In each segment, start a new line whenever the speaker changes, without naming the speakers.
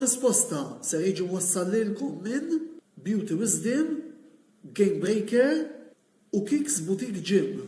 risposta ser jiġi wassal lilkom minn Beauty Wisdom, Game Breaker u Kicks Boutique Gym.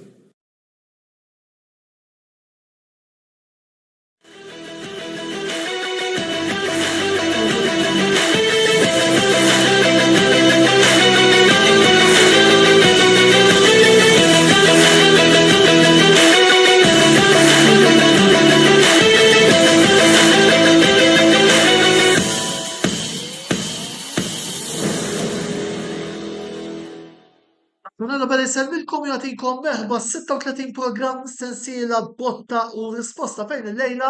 Għana bada jselmilkom jgħatikom merħba 36 program sensiela botta u risposta fejn il-lejla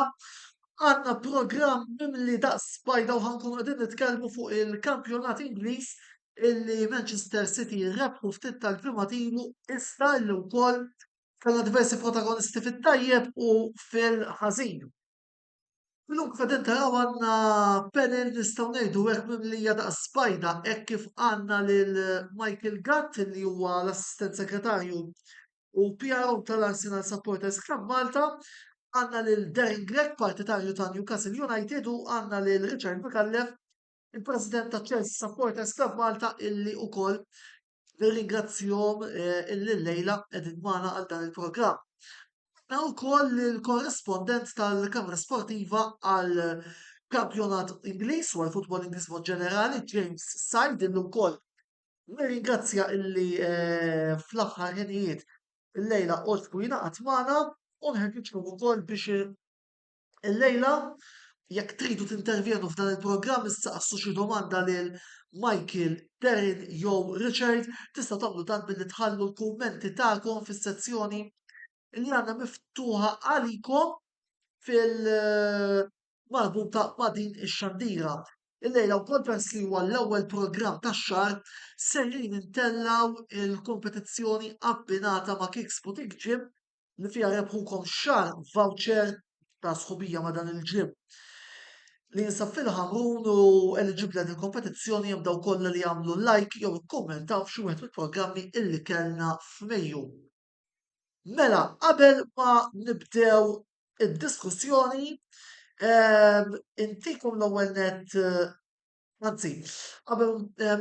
għanna program mimli daqs spajda u ħankun għadin nitkellmu fuq il-kampjonat Ingliż illi Manchester City rebħu ftit tal-primatilu issa illi wkoll kellna diversi protagonisti fit-tajjeb u fil-ħażin. Illum qegħdin taraw għandna panel nistgħu ngħidu hekk mimlija daqs spajda hekk kif għandna lil Michael Gatt li huwa l-assistent segretarju u PRO tal-Arsenal Supporters Club Malta, għandna lil Darren Grech partitarju ta' Newcastle United u għandna lil Richard Micallef il-President ta' Chelsea Supporters Club Malta illi wkoll nirringrazzjahom illi llejla qegħdin magħna għal dan il-programm. U koll il-korrespondent tal-Kamra Sportiva għal kampjonat Ingliż u għal futbol Ingliż mod ġenerali, James Side, illi wkoll nirringrazzja illi fl-aħħar ħinijiet il-lejla qoltku jingħaqad magħna u nħeġġitkom ukoll biex il-lejla jekk tridu tintervjenu f'dan il-programm issaqsu xi domanda lil Michael, Darren jew Richard, tista' tagħmlu dan billi tħallu l-kummenti tagħkom fis-sezzjoni li għandna miftuħa għalikom fil-marbuta ma' din ix-xandira. Il-lejla wkoll peress li huwa l-ewwel programm tax-xahar sejrin intellaw il-kompetizzjoni abbinata ma' Kicks Boutique Gym li fiha rebħukom xahar voucher ta' sħubija ma' dan il-ġim. Li jinsab fil-ħamrun u eliġibla din kompetizzjoni jibdaw kollha li jagħmlu like jew ikkommentaw f'xi wieħed mill-programmi illi kellna f'Mejju. Mela, qabel ma nibdew id-diskussjoni, intikom l-ewwel net, anzi, qabel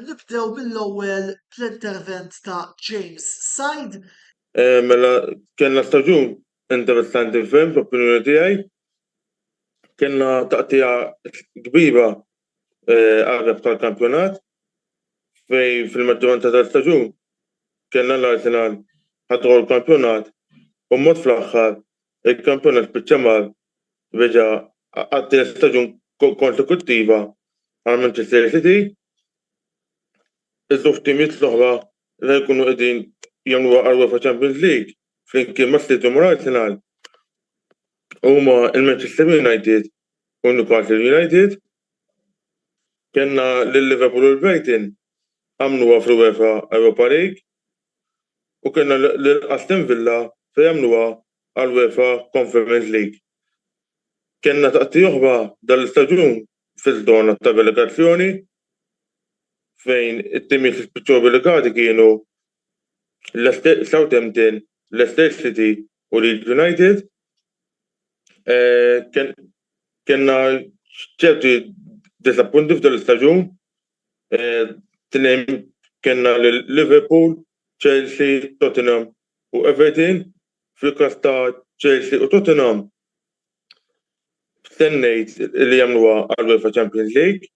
nibdew mill-ewwel l-intervent ta' James Side.
Mela, kellna staġun interessanti ferm fl-opinjoni tiegħi. Kellna taqtija kbira għarreb tal-kampjonat fejn fil-maġġoranza tal-staġun kellna l-Arsenal ħadru l-kampjonat u mod fl-aħħar il-kampjonat biċ-ċemar reġa' għaddi l-staġun konsekuttiva għal Manchester City. Iż-żewġ timijiet l-oħra li jkunu qegħdin jagħmlu għal UEFA Champions League flimkien ma' City u Arsenal huma il-Manchester United u Newcastle United. Kellna lil-Liverpool u l-Brighton għamluha fl-UEFA Europa League. U kellna l-Aston Villa fejn jagħmluha għal UEFA Conference League. Kellna taqtija oħra dal-istaġun fiż-żona ta' relegazzjoni fejn it-timijiet li spiċċaw relegati kienu Southampton, Leicester City u Leeds United. Kellna ċerti disappunti f'dal-istaġun. Kellna Liverpool, Chelsea, Tottenham u Everton. Fil-każ ta' Chelsea u Tottenham stennejt li jagħmluha għal UEFA Champions League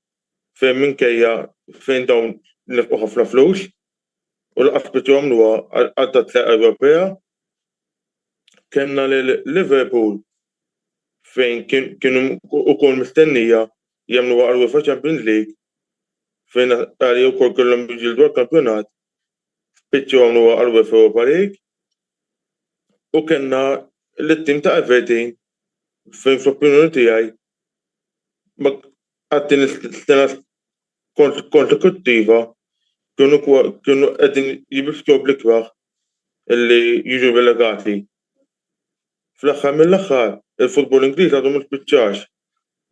fejn minkejja fejn dawn nefqu ħafna flus u laqas spiċċaw jagħmluha għat-tliq Ewropea. Kellna lil Liverpool fejn kienu wkoll mistennija jagħmluha għal UEFA Champions League fejn għalihom ukoll kellhom jiġildu għall-kampjonat spiċċaw jagħmluha għal UEFA Europa League. U kellna l-tim ta' Everton fejn fl-opinjoni tiegħi għaddin is-sena konsekuttiva kienu qegħdin jibiftu bl-ikraħ illi jiġu relegati. Fl-aħħar mill-aħħar il-futbol Ingliż għadu mhux spiċċax.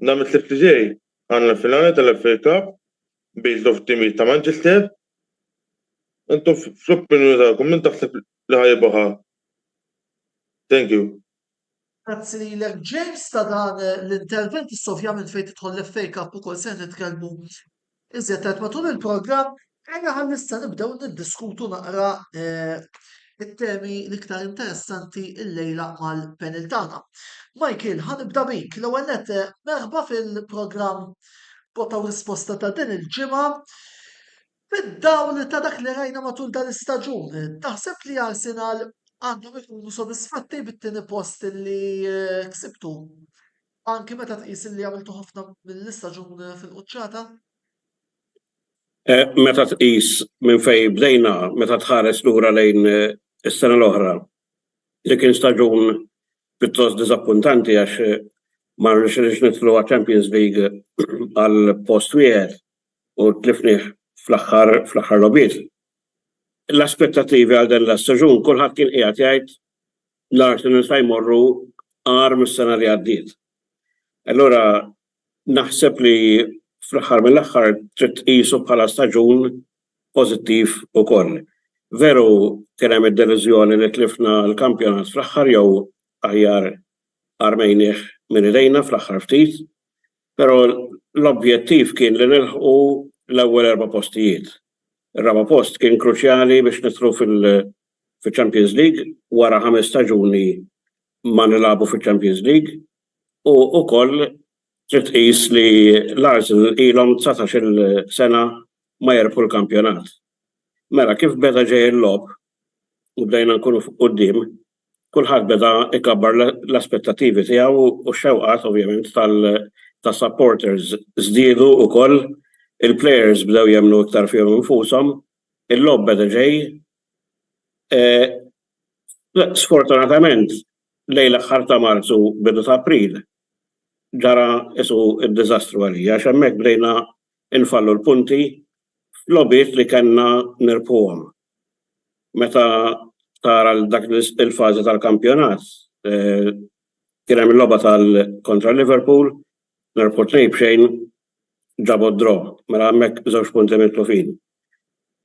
Nhar it-tliet li ġej għandna l-finali tal-FA Cup bejn żewġ timijiet ta' Manchester. Intom fl-opinjoni tagħkom min taħseb li ħajbaħa? Thank you.
Grazzi lilek James ta' dan l-intervent issa ovvjament fejn tidħol l-FA Cup ukoll se nitkellmu iżjed tard matul il-programm ħan issa nibdew niddiskutu naqra it-temi l-iktar interessanti llejla mal-panel tagħna. Michael, ħanibda bik. L-ewwel nett merħba fil-programm Botta u risposta ta' din il-ġimgħa. Bid-dawl ta' dak li rajna matul dan l-istaġun, taħseb li Arsenal għandhom ikunu sodisfatti bit-tieni post li ksibtu? Anki meta tqis li għamiltu ħafna mill-istaġun fil-quċċata?
Meta tqis minn fejn bdejna, meta tħares lura lejn is-sena l-oħra, li kien staġun pjuttost diżappuntanti għax ma rnexxilx nidħlu għax-Champions League għal post wieħed u tlifnih fl-aħħar logħbiet. L-aspettativi għal dan l-staġun kulħadd kien qiegħed jgħid l-Arsenal se jmorru għar mis-sena li għaddiet. Allura naħseb li fl-aħħar mill-aħħar trid tqisu bħala staġun pożittiv ukoll. Veru kien hemm id-delużjoni li tlifna l-kampjonat fl-aħħar jew aħjar armejnieh minn idejna fl-aħħar ftit, però l-objettiv kien li nilħqu l-ewwel 4 postijiet. Ir-raba' post kien kruċjali biex nidħlu fil-Champions League wara 5 staġuni ma nilagħbu fil-Champions League u wkoll trid tqis li l-Arsenal ilhom 19-il sena ma jerbħu l-kampjonat. Mela kif beda ġej il-logħb u bdejna nkunu fuq quddiem, kulħadd beda ikabbar l-aspettattivi tiegħu u x-xewqat ovvjament tas-supporters żdiedu wkoll. Il-players bdew jemnu iktar fihom infushom, il-logħb beda ġej. Sfortunatament lejn l-aħħar ta' Marzu bidu ta' April ġara isu id-diżastru għalija għax hemmhekk bdejna infallu l-punti f'logħbiet li kellna nirbħuhom. Meta tara dak il-fażi tal-kampjonat, kien hemm il-logħba kontra Liverpool, nirbħu 2-2 ġabu draw, mela hemmhekk 2 punti mitlufin.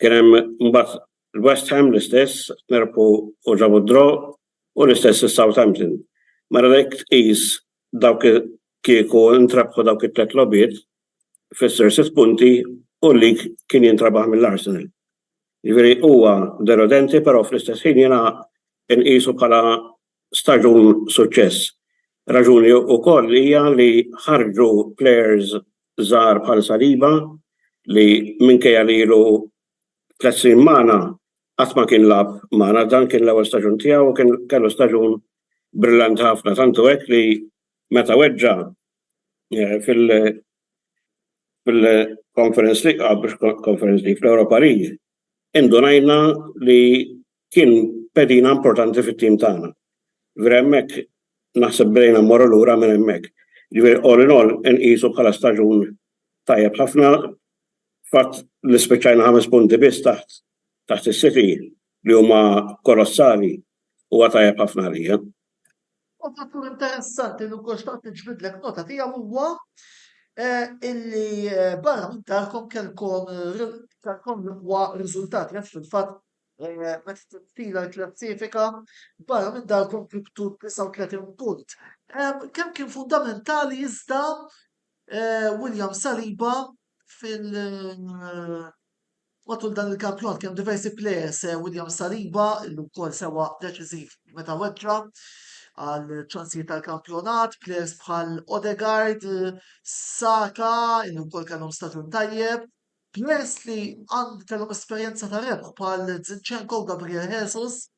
Kien hemm mbagħad il-West Ham l-istess, nerbħu u ġabu draw u l-istess is-Southampton. Mela dak tqis dawk kieku intrabħu dawk it-tliet logħbiet fisser 6 punti u lik kien jintrabaħ mill-Arsenal. Jiġifieri huwa deludenti, però fl-istess ħin jiena nqisu bħala staġun suċċess. Raġuni wkoll hija li ħarġu players żgħar bħal Saliba li minkejja li ilu 3 snin magħna qatt ma kien lagħab magħna, dan kien l-ewwel staġun tiegħu u kellu staġun brillanti ħafna, tantu hekk li meta weġġa' fil-Conference League fl-Europa League indunajna li kien pedina importanti fit-tim tagħna. Hemmhekk naħseb bdejna mmorru lura minn hemmhekk. Ġifieri all in all inqisu bħala staġun tajjeb ħafna fatt li spiċċajna 5 punti biss taħt is-City li huma kolossali huwa tajjeb ħafna għalija.
Fattur interessanti li wkoll xtaqt niġbidlek nota tiegħu huwa illi barra minn darkom kellkom riżultati għax fil-fatt meta tila l-klassifika barra minn darkom klibtu 39 punt. Kemm kien fundamentali iżda William Saliba matul dan il-kampjonat kemm diversi players William Saliba li wkoll sewa deċiżiv meta weġġa' għal ċansijiet tal-kampjonat, players bħal Odegaard, Saka, li wkoll kellhom staġun tajjeb, players li kellhom esperjenza ta' rebħ bħal Zinchenko u Gabriel Jesus.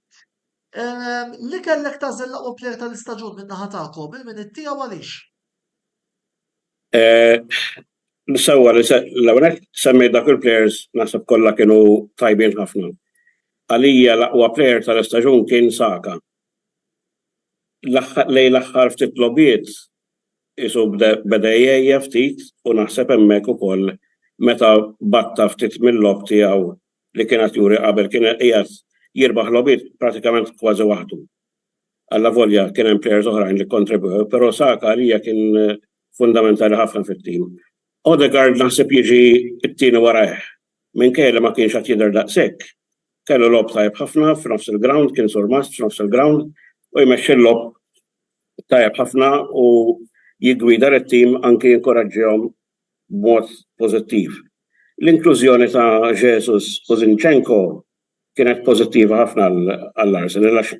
Li kellek tażel l-aqwa player tal-istaġun minn naħa tagħkom, il-minit tiegħu għaliex?
Sewwa li l-ewwel semmejt dak il-players naħseb kollha kienu tajbin ħafna. Għalija l-aqwa player tal-istaġun kien Saka. Lejn l-aħħar ftit logħbiet isu beda jgħejja ftit u naħseb hemmhekk ukoll meta batta ftit mill-logħb tiegħu li kienet juri qabel kien qiegħed jirbaħ logħbiet pratikament kważi waħdu. Alla volja kien hemm players oħrajn li kontribwew, però Saka għalija kien fundamentali ħafna fit-tim. Odegaard naħseb jiġi t-tieni warajh. Minkejja ma kienx qed jidher daqshekk. Kellu logħb tajjeb ħafna f'nofs il-ground, kien surmast f'nofs il-ground u jmexxi l-logħb tajjeb ħafna u jigwida it-tim anke jinkoraġġihom b'mod pożittiv. L-inklużjoni ta' Jesus u Zinchenko kienet pożittiva ħafna għall-Arsenal għax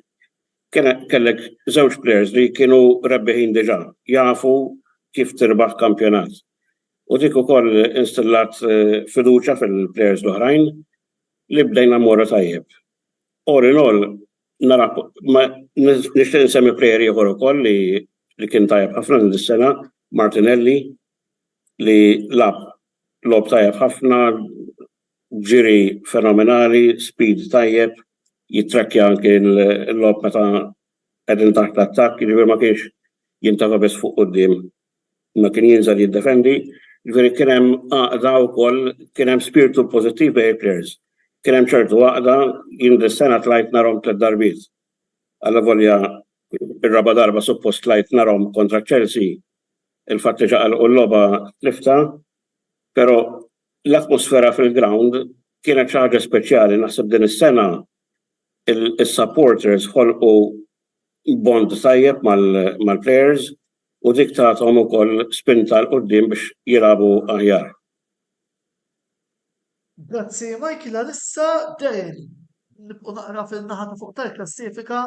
kellek żewġ players li kienu rebbieħin diġà, jafu kif tirbaħ kampjonat. U dik ukoll installat fiduċja fil-players l-oħrajn li bdejna mmorru tajjeb. All in all, nixtieq insemmi player ieħor ukoll li kien tajjeb ħafna din is-sena, Martinelli, li lob tajjeb ħafna, ġiri fenomenali, speed tajjeb, jitrakkja anke l-lob meta qegħdin taħt l-attakk, jiġifieri ma kienx jintafa' biss fuq quddiem, ma kien jinżel jiddefendi, jiġifieri kien hemm għaqda wkoll, kien hemm spiritu pożittiv bejn il-players. Kien hemm ċertu għaqda jien dis-sena tlajt narhom 3 darbiet. Alla volja ir-raba' darba suppost tlajt narhom kontra Chelsea, il-fatt li ġaqalqu l-logħba tlifta, però l-atmosfera fil-ground kienet xi ħaġa speċjali naħseb din is-sena il-supporters ħolqu bond tajjeb mal-players u dik tagħthom ukoll spinta l qudiem biex jilagħbu aħjar.
Grazzi Michael, issa Darren, nibqgħu naqra fil-naħa ta' fuq tal-klassifika.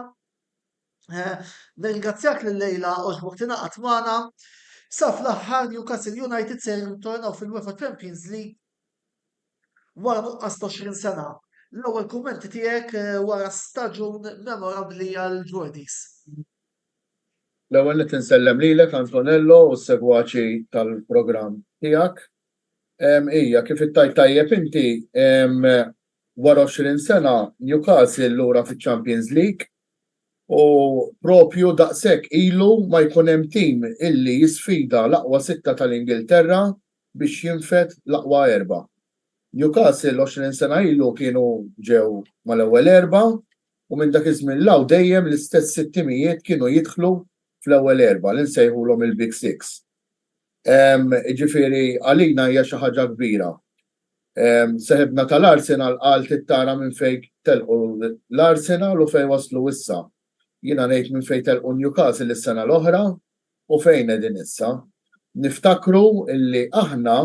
Nirringrazzjak lil-lejla oġbok tingħaqad magħna. Sa fl-aħħar Newcastle United se jirritornaw fil-UEFA Champions League wara nuqqas 20 sena. L-ewwel kummenti tiegħek wara staġun memorabbli għal Geordies.
L-ewwel qed insellem lilek Antonello u s-segwaċi tal-programm tiegħek. Hija kif ittajt tajjeb inti wara 20 sena Newcastle lura fiċ-Champions League u propju daqshekk ilu ma jkun hemm tim illi jisfida l-aqwa 6 tal-Ingilterra biex jinfed l-aqwa 4. Newcastle 20 sena ilu kienu ġew mal-ewwel 4 u minn dak iż-żmien law dejjem l-istess sittimijiet kienu jidħlu fl-ewwel 4 li nsejħulhom il-Big Six. Ġifieri għalina hija xi ħaġa kbira. Seħibna tal-Arsenal qal tittara minn fejn telqu l-Arsenal u fejn waslu issa. Jiena ngħid minn fejn telqu Newcastle is-sena l-oħra u fejn qegħdin issa. Niftakru illi aħna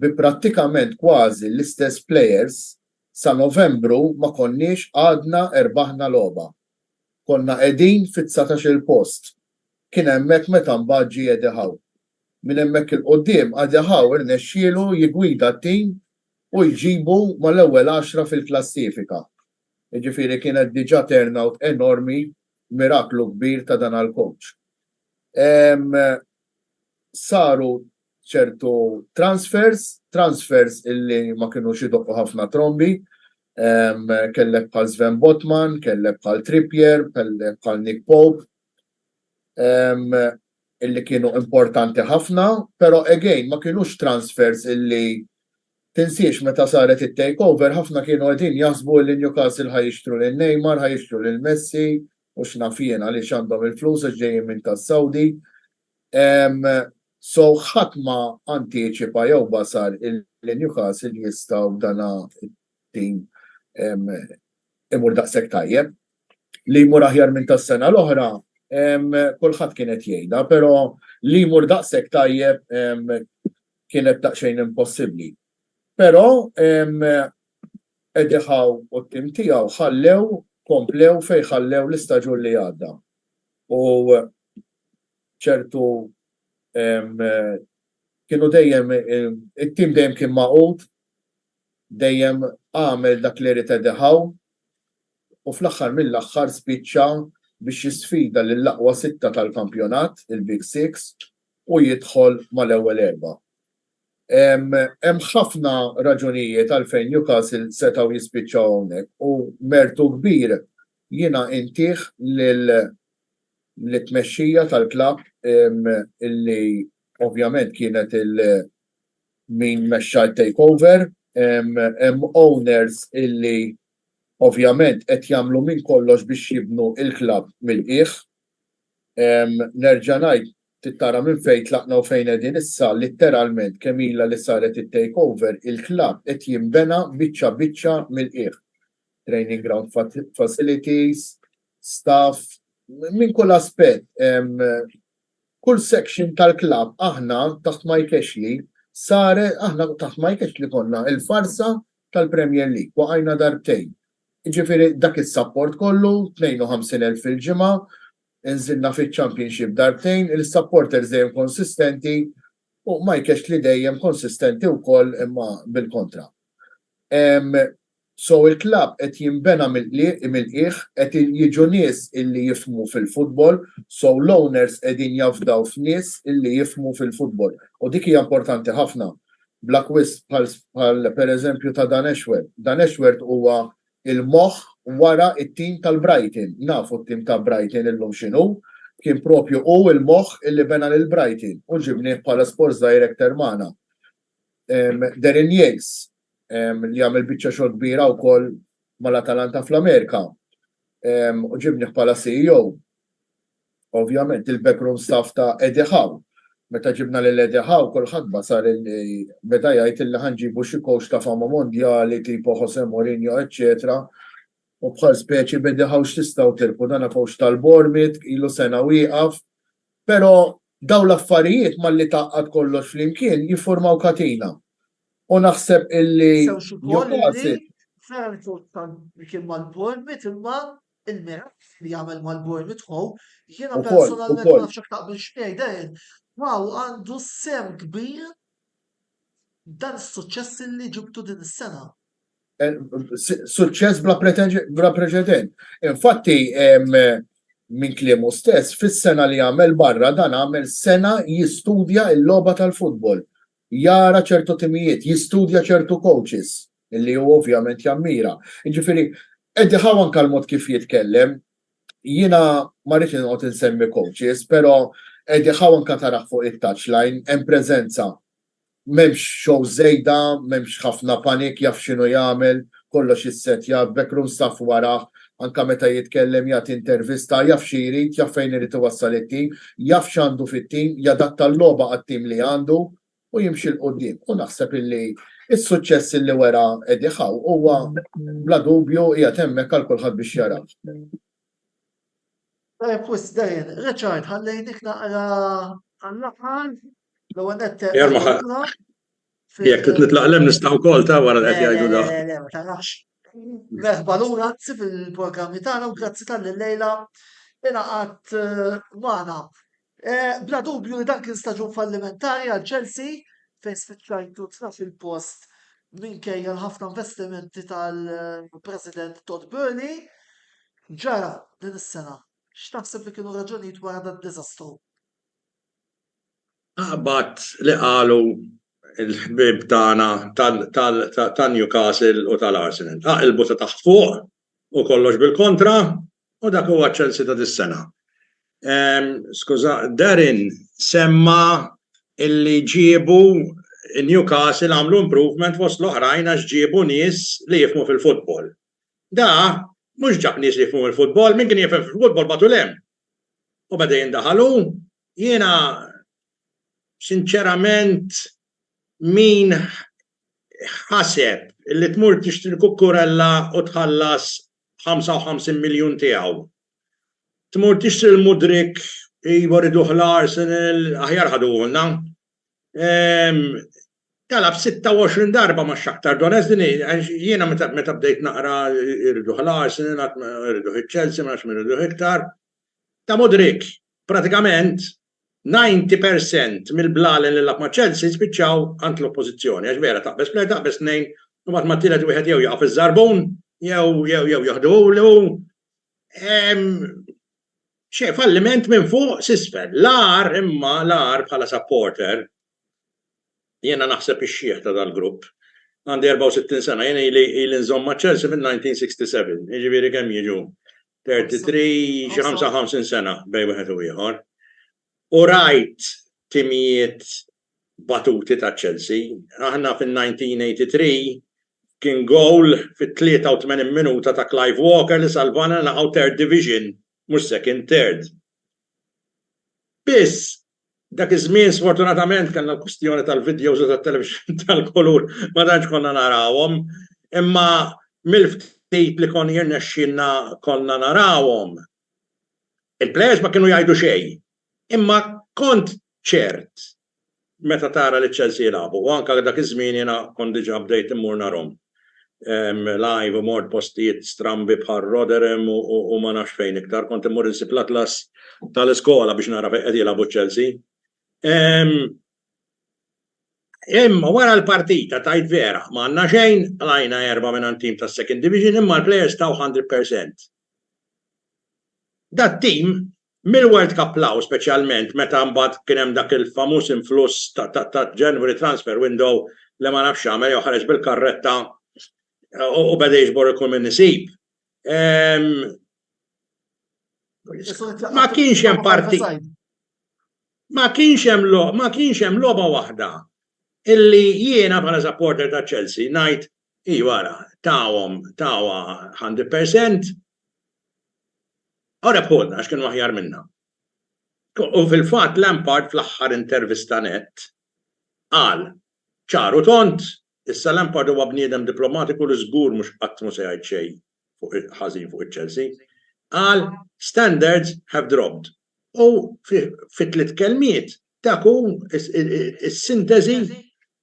bi prattikament kważi l-istess players sa Novembru ma konniex għadna erbaħna logħba. Konna qegħdin fit-19 post. Kien hemmhekk meta mbaġġi Eddie Howe. Minn hemmhekk il-qudiem Eddie Howe irnexxielu jigwida t-tim u jġibu mal-ewwel 10 fil-klassifika. Jiġifieri kienet diġà turnout enormi, miraklu kbir ta' dan għall-coach. Saru ċertu transfers illi ma kienux idoqqu ħafna trombi, kellek bħal Sven Botman, kellek bħal Trippier, kellek bħal Nick Pope, illi kienu importanti ħafna, però again ma kienux transfers illi tinsiex meta saret it-takeover, ħafna kienu qegħdin jaħsbu li Newcastle ħajixtru lil Neymar, ħajixtru lil Messi, u x'nafien għaliex għandhom il-flus għax ġejjin minn tas-Saudi. So ħadd ma anticipa jew basar il-Newcastle jistgħu b'dana tim imur daqshekk tajjeb. Li jmur aħjar minn tas-sena l-oħra, kulħadd kienet jgħidha, però li jmur daqshekk tajjeb kienet daqsxejn impossibbli. Però Eddie Howe u t-tim tiegħu komplew fejn ħallew l-istaġun li għadda. U ċertu kienu dejjem it-tim dejjem kien maqut, dejjem għamel dak li rid Eddie Howe u fl-aħħar mill-aħħar spiċċa biex jisfida lill-aqwa 6 tal-kampjonat, il-Big Six, u jidħol mal-ewwel 4. Hemm ħafna raġunijiet għalfejn Newcastle setgħu jispiċċaw hawnhekk u mertu kbir jiena intih l-tmexxija tal-klabb illi ovvjament kienet min mexxa takeover, hemm owners illi ovvjament qed jagħmlu minn kollox biex jibnu il-klabb mill-qiegħ. Nerġa' ngħid tittara minn fejn tlaqna u fejn qegħdin issa litteralment kemm ilha li saret it-takeover, il-klabb qed jinbena biċċa mill-qiegħ. Training ground facilities, staff, minn kull aspett, kull section tal-klabb aħna taħt Mike Ashley aħna taħt Mike Ashley konna il-farsa tal-Premier League waqajna darbtejn. Ġifieri dak is-support kollu 52,000 fil-ġimgħa, inżilna fiċ-Championship darbtejn, il-supporters dejjem konsistenti u Mike Ashley dejjem konsistenti wkoll imma bil-kontra. So il-klabb qed jinbena mill-qiegħ qed jiġu nies illi jifhmu fil-futbol, so l-owners qegħdin jafdaw f'nies illi jifhmu fil-futbol. U dik hija importanti ħafna. Black Wist bħal pereżempju ta' Dan Ashworth. Dan Ashworth huwa il-moħħ wara it-tim tal-Brighton. Nafu t-tim ta' Brighton illum x'inhu, kien propju hu il-moħħ illi bena lil Brighton u ġibnieh bħala sports director magħna. Darren Yates li jagħmel biċċa xogħol kbira wkoll mal-Atalanta fl-Amerika. U ġibnieh bħala CEO. Ovvjament il-backroom staff ta' Eddie Howe. Meta ġibna lil Eddie Howe kulħadd basar beda jgħid illi ħanġibu xi coach ta' fama mondjali tipo Jose Mourinho, eċċetera. U bħal speċi Eddie Howe x'tistgħu tilbu dan coach tal-Bournemouth ilu sena wieqaf. Però dawn l-affarijiet malli taqqad kollox flimkien jiffurmaw katina. U naħseb illi
kien mal-Bournemouth imma il-mirat li jagħmel mal-Bournemouth hu jiena personalment ma nafx taqbel x'ngħid wow għandu sem kbir dan is-suċċess li ġibtu din is-sena.
Suċċess bla preċedent. Infatti minn kliemu stess fis-sena li għamel barra dan għamel sena jistudja l-logħba tal-futbol. Jara ċertu timijiet, jistudja ċertu coaches, illi hu ovvjament jammira. Jiġifieri, Eddie Howe anke l-mod kif jitkellem, jiena ma rridx inqgħod insemmi coaches, però Eddie Howe anke taraħ fuq it-touchline, hemm preżenza. M'hemmx show żejda, m'hemmx ħafna panik, jaf x'inhu jagħmel, kollox issettja, backroom staff warah, anke meta jitkellem jagħti intervista, jaf xi jrid, jaf fejn irid iwassal it-tim, jaf x'għandu fit-tim, jadatta l-logħba għat-tim li għandu u jimxi l-qoddim. U naħseb illi is-suċċess illi wera Eddie Howe huwa bla dubju qiegħed hemmhekk għal kulħadd biex jaraw.
Wis Darren, Richard, ħallejnik naqra għall-aħħar l-ewwel nett.
Jekk trid nitlaqlem nistgħu wkoll ta' wara qed jgħidu da.
Le, ma tarax. Merħba lura grazzi fil-programmi tagħna u grazzi tal-lejla ingħaqad magħna. Bla dubju li dan kien staġun fallimentari għal Chelsea fejn spiċċajtu tnaf il-post minkejja l-ħafna investimenti tal-President Todd Boehly. Ġara din is-sena. X'taħseb li kienu raġunijiet wara dan id-diżastru?
Qabat li qalu il-ħbib tagħna tal-Newcastle u tal-Arsenal. Qaqilbu ta' taħt fuq u kollox bil-kontra u dak huwa Chelsea ta' dis-sena. Skuża, Darren semma illi ġiebu Newcastle għamlu improvement fost l-oħrajn għax ġiebu nies li jifhmu fil-futbol. Da mhux ġab nies li jifhmu fil-futbol, min kien jifhem fil-futbol batu lem. U beda jindaħalu, jiena sinċerament min ħaseb illi tmur tixtri kukkurella u tħallas 55 miljun tiegħu. Tmur tixtri l-Mudrik jwariduh l-Arsenal, aħjar ħaduhulna. Talab 26 darba ma' Shakhtar Donetsk din jiena meta bdejt naqra jriduh l-Arsenal, jriduh iċ-Chelsea, ma jriduh iktar. Ta' Mudrik, pratikament 90% mill-blalen li lab ma' Chelsea spiċċaw għand l-oppożizzjoni, għax vera taqbes plej, taqbes nejn, u mat mattilet wieħed jew jaqaf iż-żarbun, jew jaħduhlu. Xej, falliment minn fuq sisfel. L-ar imma l-ar bħala supporter, jiena naħseb ix-xieħ ta' dal-grupp. Għandi 64 sena, jiena ili nżomm ma' Chelsea minn 1967, jiġifieri kemm jiġu 33, xi 55 sena bej wieħed u ieħor. U rajt timijiet batuti ta' Chelsea. Aħna fin-1983 kien goal fit-83 minuta ta' Clive Walker li salvana naqgħu third division. Mux second, third. Biss, dak iż-żmien sfortunatament kellna l-kwistjoni tal-videos u tat-television tal-kolur ma tantx konna narawhom, imma mill-ftit li kon jirnexxinna konna narawhom. Il-plejers ma kienu jgħidu xejn. Imma kont ċert meta tara li Chelsea jilagħbu. U anke dak iż-żmien jiena kont diġà bdejt immur narhom. Live u mort postijiet strambi bħal Rotherham u ma nafx fejn iktar. Kont immur insib l-atlas tal-iskola biex nara fejn qed jilagħbu Chelsea. Imma wara l-partita tajt vera, ma għandna xejn lajna 4 minn tim tas-second division imma l-plejers taw 100%. Dat tim mill-World Cup law speċjalment meta mbagħad kien hemm dak il-famuż influss ta' January transfer window li ma nafx għamel jew ħareġ bil-karretta u beda jiġbor ikun minn nisib. Ma kienx hemm partit. Ma kienx hemm logħba waħda illi jiena bħala supporter ta' Chelsea ngħid wara tawa 100% ora bħodna għax kienu aħjar minna. U fil-fatt Lampard fl-aħħar intervista net qal ċaru tont issa Lampard huwa bniedem diplomatiku li żgur mhux qatt mhu se jgħid xejn fuq ħażin fuq iċ-Chelsea. Qal standards have dropped. U fit-tliet kelmiet takun is-sintesi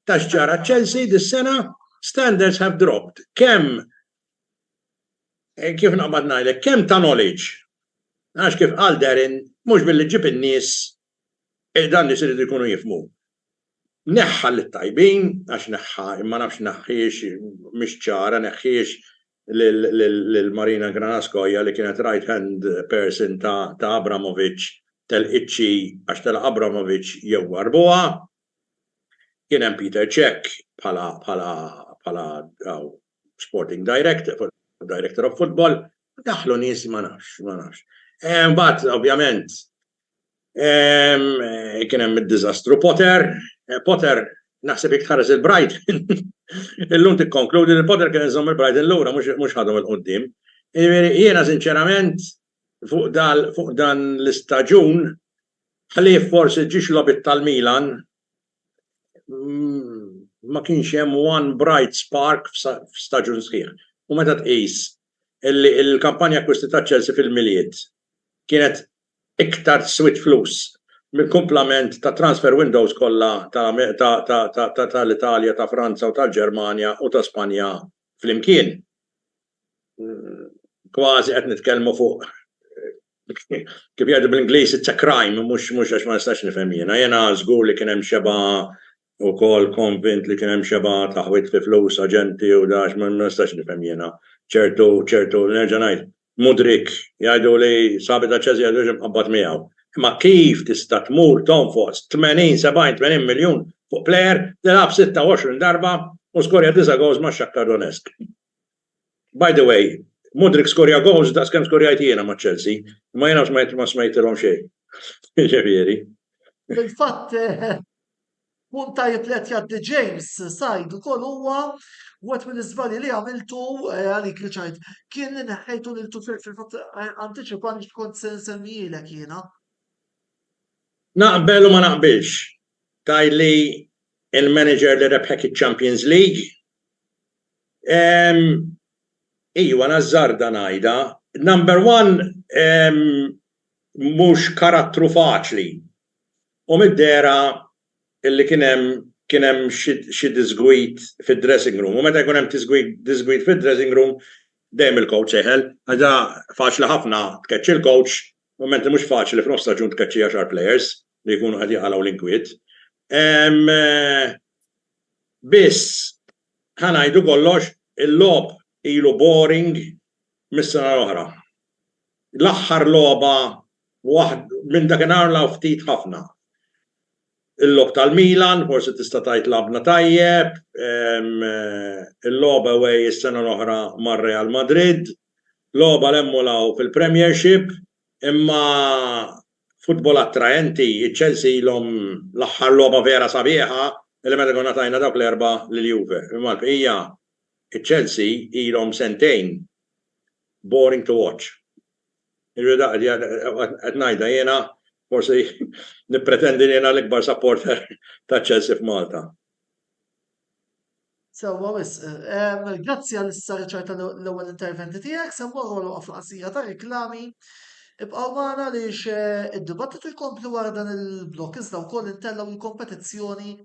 ta' x'ġara Chelsea dis-sena standards have dropped. Kemm kif naqbad ngħidlek kemm ta' knowledge għax kif qal Darren mhux billi ġib in-nies dan nies irid ikunu jifhmu. Neħħa lit-tajbin għax neħħa imma nafx neħħiex mhix ċara neħħiex lil Marina Granaskoja li kienet right hand person ta' Abramovich tal-iċċi għax tal-Abramovich jew warbuha. Kien hemm Peter Cech bħala sporting director of football, daħlu nies ma nafx. Mbagħad ovvjament kien hemm id-diżastru Potter naħseb jekk tħares il-Brighton. Illum tikkonkludi li Potter kien iżomm il-Brighton lura mhux ħadhom il-qudiem. Jiena sinċerament fuq dan l-istaġun ħalli forsi ġiex lobit tal-Milan ma kienx hemm one bright spark f'staġun sħiħ. U meta tqis il-kampanja akquisti ta' Chelsea fil-miliet kienet iktar swit flus mill-komplement ta' transfer windows kollha tal-Italja, ta' Franza u tal-Ġermanja u ta' Spanja flimkien. Kważi qed nitkellmu fuq kif jgħidu bl-Ingliż it's a crime mhux għax ma nistax nifhem jiena. Jiena żgur li kien hemm xeba' ukoll convint li kien hemm xeba' taħwit fi flus aġenti u dax ma nistax nifhem jiena. ċertu nerġa' ngħid Mudrik jgħidu li sabi ta' Chelsea jgħidu mqabbad miegħu. Ma kif tista' tmur Tom Foss 80 miljun fuq plejer li lab 26 darba u skorja 9 goals ma' Shakhtar Donetsk. By the way, Mudrik skorja goals daqs kemm skorjajt jiena ma' Chelsea, ma jiena ma smajtilhom xejn. Ġifieri.
Fil-fatt punt tajjeb li qed jgħaddi James Sajd ukoll huwa wet mill-iżbalji li għamiltu għalik Richard kien li neħħejtu lil Tuchel fil-fatt antiċipani tkun sensemmilek jiena.
Naqbel u ma naqbilx. Tajli il-manager li rebħek il-Champions League. Iwa nażarda ngħidha. Number one mhux karattru faċli. U mid-dera illi kien hemm xi disgwit fid-dressing room. U meta jkun hemm disgwit fid-dressing room dejjem il-coach seħel. Ħaġa faċli ħafna tkeċċi il-coach, u meta mhux faċli f'nofs staġun tkeċċi 10 players li jkunu qed jaqalgħu l-inkwiet. Biss ħanajdu kollox il-lob ilu boring mis-sena l-oħra. L-aħħar logħba minn dakinhar law ftit ħafna. Il-lob tal-Milan, forsi tista' tgħid labna tajjeb, il-logħba away is-sena l-oħra mar-Real Madrid, logħba l-emmulaw fil-Premiership, imma futbol attraenti, il-Chelsea ilhom l-aħħar logħba vera sabiħa li meta konna tajna dawk l-erba' lil-Juve. Imma l-bqija il-Chelsea ilhom sentejn boring to watch. Qed ngħidha jiena forsi nippretendi li jiena l-ikbar supporter ta' Chelsea f'Malta.
Sewwa wis, grazzi għal issa Richard tal-ewwel interventi tiegħek, se mmorru l-qafla qasira ta' riklami. Ibqgħu magħna għaliex id-dibattitu jkompli wara dan il-blok iżda wkoll intellaw il-kompetizzjoni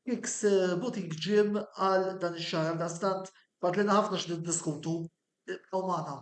Kicks Boutique Gym għal dan ix-xahar għaldaqstant fadlina ħafna x'niddiskutu. Ibqgħu magħna.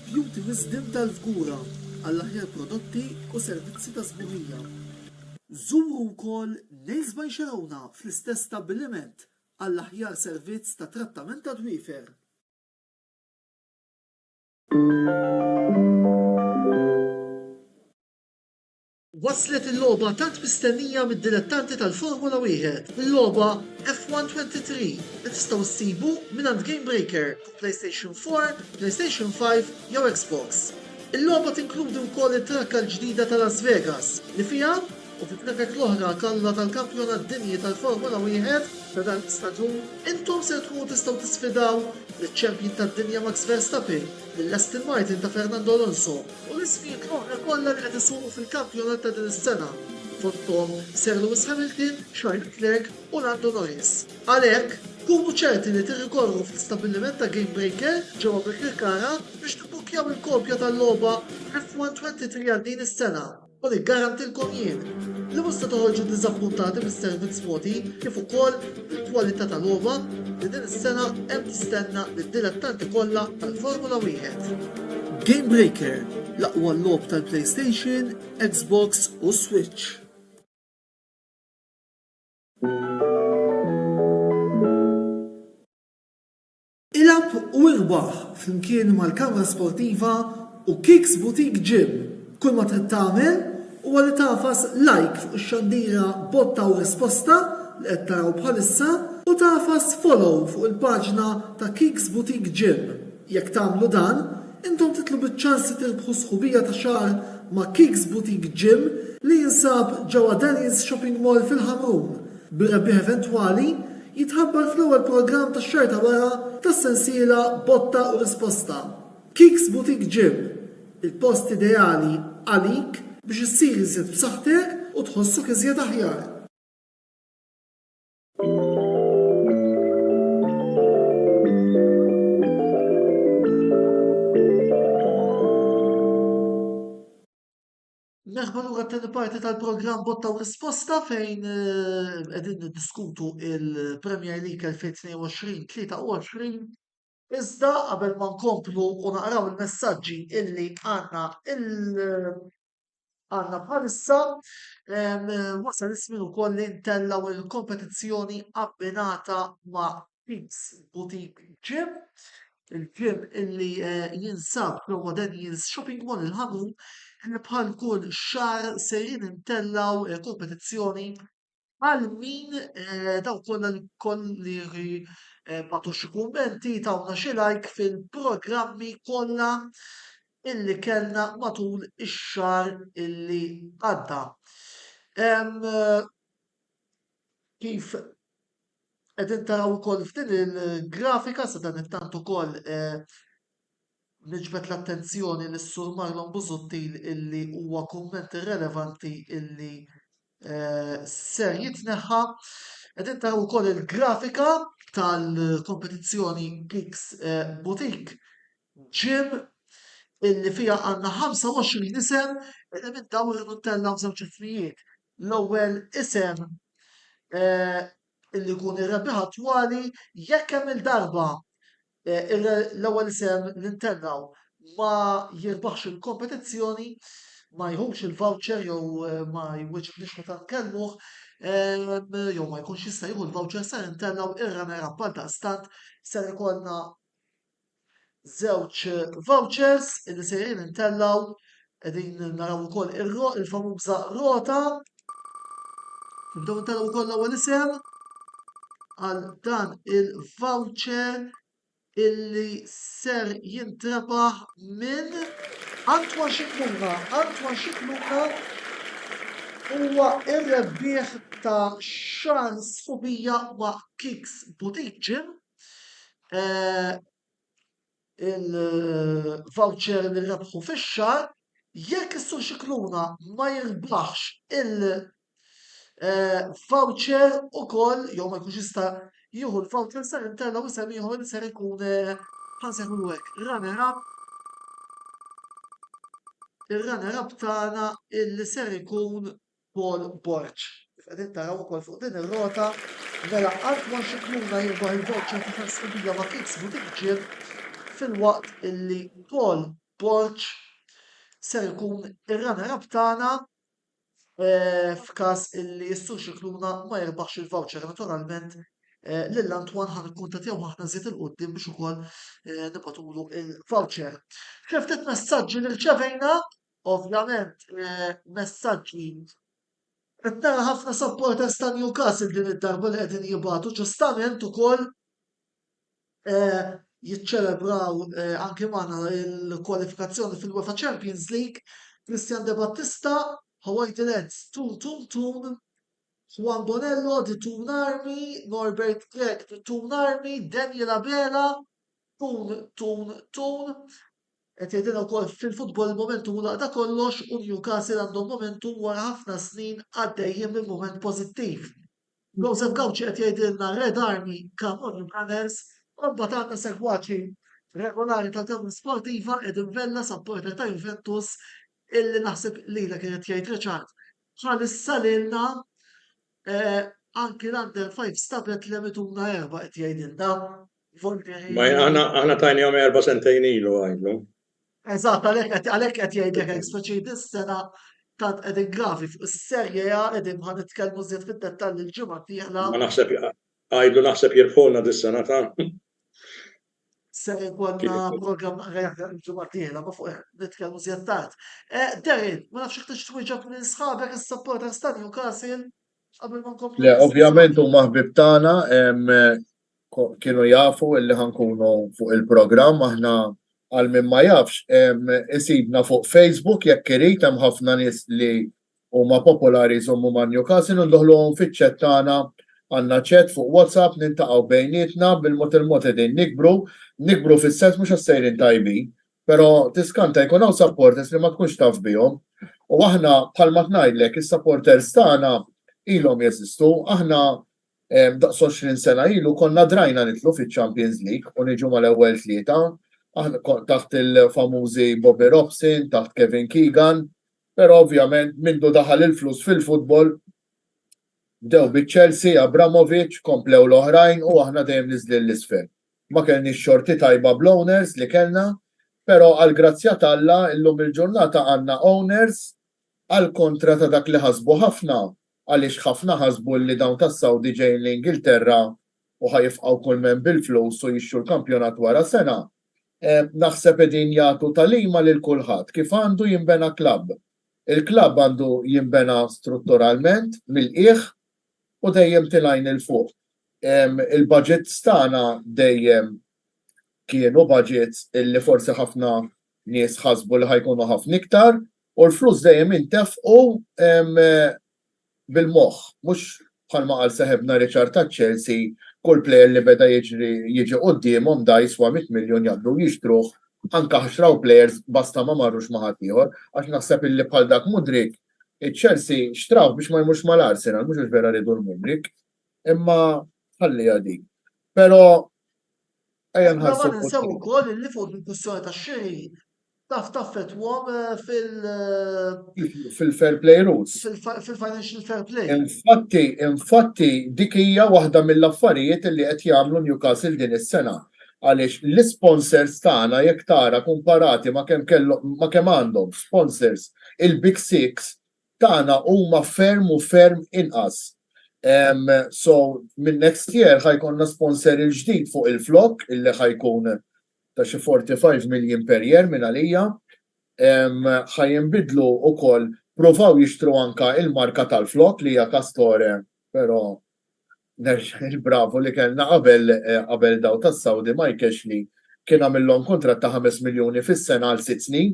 Beauty Wisdom tal-Fgura għall-aħjar prodotti u servizzi ta' sbuħija. Żuru wkoll Nails by Xarawna fl-istess stabbiliment għall-aħjar servizz ta' trattament ta' dwiefer. Waslet il-logħba tant mistennija mid-dilettanti tal-Formula 1, il-logħba F123 li tistgħu ssibu mingħand Game Breaker fuq PlayStation 4, PlayStation 5 jew Xbox. Il-logħba tinkludi wkoll it-trakka l-ġdida ta' Las Vegas li fiha u fit-trakek l-oħra kalla tal-kampjonat dinji tal-Formula 1 ta' dan l-istaġun intom se tkunu tistgħu tisfidaw liċ-champion tad-dinja Max Verstappen, lill-Aston Martin ta' Fernando Alonso u l-isfijiet l-oħra kollha li qed isuqu fil-kampjonat ta' din is-sena. Fottom Sir Lewis Hamilton, Charles Leclerc u Lando Norris. Għalhekk, kunu ċerti li tirrikorru fl-istabilliment ta' Game Breaker ġewwa Birkirkara biex tibbukkjaw il-kopja tal-logħba F123 għal din is-sena. U li garantilkom jien li musta toħorġu diżappuntati mis-servizz moti kif ukoll il-kwalità tal-logħba li din is-sena hemm tistenna lid-dilettanti kollha tal-Formula 1. Game Breaker, l-aqwa logħob tal-PlayStation, Xbox u Switch. Ilab u irbaħ flimkien mal-kamra sportiva u Kicks Boutique Gym. Kull ma trid tagħmel huwa li tafas like fuq ix-xandira botta u risposta li qed taraw bħalissa u tafas follow fuq il-paġna ta' Kicks Boutique Gym. Jekk tagħmlu dan, intom titlu biċ-ċansi tirbħu sħubija ta' xahar ma' Kicks Boutique Gym li jinsab ġewwa Daniels Shopping Mall fil-Ħamrun. Bir-rebbieħ eventwali jitħabbar fl-ewwel programm tax-xahar ta' wara tas-sensiela botta u risposta. Kicks Boutique Gym, il-post ideali għalik biex issir iżjed b'saħħtek u tħossok iżjed aħjar. Merħba lura t-tieni parti tal-programm Botta u Risposta fejn qegħdin niddiskutu il-Premier League 2022-23. Iżda qabel ma nkomplu u naqraw il-messaġġi illi għandna bħalissa wasal ismin ukoll li ntellaw il-kompetizzjoni abbinata ma' Kicks Boutique Gym. Il-gym illi jinsab ġewwa Daniels Shopping Mall il-Ħamrun li bħal kull xahar sejrin intellaw kompetizzjoni għal min daw kollha li batu xi kummenti tawna xi like fil-programmi kollha illi kellna matul ix-xahar illi għadda. Kif qegħdin taraw ukoll f'din il-grafika sa dan it-tant ukoll niġbed l-attenzjoni lis-Sur Marlon Busuttil illi huwa kumment irrelevanti illi ser jitneħħa. Qegħdin taraw ukoll il-grafika tal-kompetizzjoni Kicks Boutique Gym illi fija għandna 25 isem illi minn dawn irridu ntellaw żewġ ismijiet. l-ewwel isem illi jkun ir-rebbieħ attwali jekk hemm il-darba l-ewwel isem li ntennaw ma jirbaħx il-kompetizzjoni ma jħux il-voucher jew ma jwiġbniex meta nkellmuh jew ma jkunx jista' jieħu l-voucher ser intennaw ir-runner up għal daqstant ser ikollna żewġ vouchers illi sejrin intellaw qegħdin naraw ukoll il-famuża rota. Nibdew intellaw ukoll l-ewwel isem għal dan il-voucher illi ser jintrebaħ minn Antwan Xikluna. Antwan Xikluna huwa ir-rebbieħ ta' xahar sħubija ma' Kicks Boutique Gym. Il-voucher li rebħu fix-xahar jekk is-sur Xikluna ma jirbaħx il-voucher ukoll jew ma jkunx jista' jieħu l-voucher ser intellaw isem ieħor li ser ikun ħansejħulu hekk runner up. Ir-runner up tagħna illi ser ikun Paul Borch. Qegħdin taraw ukoll fuq din ir-rota mela Antwan Xikluna jirbaħ il-voucher ta' tasqibija ma' Kicks Boutique Gym fil-waqt illi Paul Borch ser ikun ir-runner up tagħna f'każ illi s-sur Xikluna ma jirbaħx il-voucher. Naturalment lil Antwan ħan ikkuntattjaw aħna żied il-qudiem biex ukoll nibgħatulu il-voucher. Kif ftit messaġġi li rċevejna, ovvjament messaġġi qed nara ħafna supporters ta' Newcastle din id-darba li qegħdin jibgħatu ġustament ukoll jiċċelebraw anke magħna l-kwalifikazzjoni fil-UEFA Champions League. Christian De Battista, Hawaii Reds, Tun, Juan Bonello, di Toon Army, Norbert Clegg, di Toon Army, Daniel Abela, Tun. Qed jgħidilna wkoll fil-futbol il-momentum laqda kollox u Newcastle għandhom momentum wara ħafna snin għaddejjin minn mument pożittiv. Joseph Gawċi qed jgħidilna Red Army, come on Gunners, u mbagħad għandna segwaċi regolari tal-Tewni Sportiva qegħdin vella supporter ta' Juventus illi naħseb lilek kienet jgħid Richard. Ħalissa lilna anki l-under 5 stablet li mituna erba' qed jgħidilna.
Ma aħna tajnihom 4 sentejn ilu għajlu.
Eżatt, għalhekk qed jgħidlek hekk speċi dis-sena tant qegħdin grafi fuq is-serje qegħdin ħa nitkellmu żied fid-dettall il-ġimgħa dieħla.
Ma naħseb għajlu naħseb jirfuna dis-sena ta'
ser ikollna programm il-ġimgħa dieħla ma fuq nitkellmu żied tard. Derin, ma nafx tix twieġeb minn sħabek is-supporters ta' Newcastle qabel ma nkomplu.
Le, ovvjament huma ħbib tagħna kienu jafu illi ħankunu fuq il-programm aħna għal min ma jafx isibna fuq Facebook jekk irid hemm ħafna nies li huma popolari jżommu ma' Newcastle u ndoħluhom fiċ-chat tagħna għandna chat fuq WhatsApp nintaqgħu bejnietna bil-mod il-mod qegħdin nikbru fis-sens mhux għas-sejrin tajbin, però tiskanta jkun hawn supporters li ma tkunx taf bihom u aħna bħalma tngħidlek is-supporters tagħna ilhom jeżistu, aħna daqs 20 sena ilu konna drajna nitlu fiċ-Champions League u niġu mal-ewwel tlieta. Aħna taħt il-famużi Bobby Robson, taħt Kevin Keegan, però ovvjament mindu daħal il-flus fil-futbol bdew biċ-Chelsea, Abramovich, komplew l-oħrajn u aħna dejjem niżlin l-isfel. Ma kellniex xorti tajba bl-owners li kellna, però għal grazzja Alla illum il-ġurnata għandna owners għal kontra ta' dak li ħasbu ħafna għaliex ħafna ħasbu li dawn tas-Saudi ġejjin l-Ingilterra u ħajfqgħu kull men bil-flus u jixxu l-kampjonat wara sena. Naħseb qegħdin jagħtu talima lil kulħadd kif għandu jinbena klabb. Il-klabb għandu jinbena strutturalment mill-qiegħ u dejjem tilajn il-fuq. Il-budgets tagħna dejjem kienu budgets illi forsi ħafna nies ħasbu li ħajkunu ħafna iktar u l-flus dejjem intefqu bil-moħħ, mhux bħalma qal seħebna Richard ta' Chelsea, kull plejer li beda jiġi qudiemhom da jiswa 100 miljun jaqbdu jixtruh anke 10 plejers basta ma marrux ma' ħadd ieħor għax naħseb illi bħal dak Mudrik iċ-Chelsea xtraw biex ma jmurx mal-Arsenal, mhux vera ridu l-Mudrik, imma ħalli dik. Però ejja nħarsu.
Nsew ukoll li fuq il-kwistjoni tax-xiri taf fetwom
fil-fair play rules.
fil-financial fair play.
Infatti dik hija waħda mill-affarijiet li qed jagħmlu Newcastle din is-sena. Għaliex l-sponsors tagħna jekk tara kumparati ma kemm għandhom sponsors il-Big Six tagħna huma ferm inqas. So minn next year ħajkonna sponsor il-ġdid fuq il-flok illi ħajkun ta' xi 45 million per year minn għalija. Ħajinbidlu ukoll provaw jixtru anka il-marka tal-flok li hija Castore, però il-bravo li kellna qabel daw tas-Saudi Mike Ashley kien għamillhom kontratt ta' 5 miljuni fis-sena għal 6 snin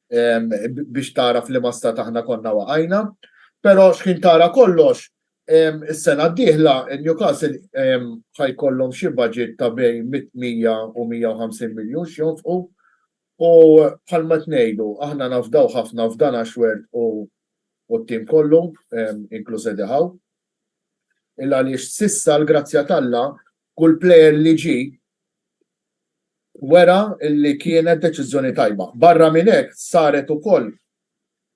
biex taraf li ma stat aħna konna waqajna. Però x'kien tara kollox is-sena d-dieħla Newcastle ħajkollhom xi budget ta' bejn 100 u 150 miljun x'jonfqu. U bħalma tnejdu, aħna nafdaw ħafna f'dan Ashworth u t-tim kollu, inkluż Eddie Howe. Illa għaliex sissa l-grazzja talla kull plejer li ġi wera illi kienet deċiżjoni tajba. Barra minn hekk saret ukoll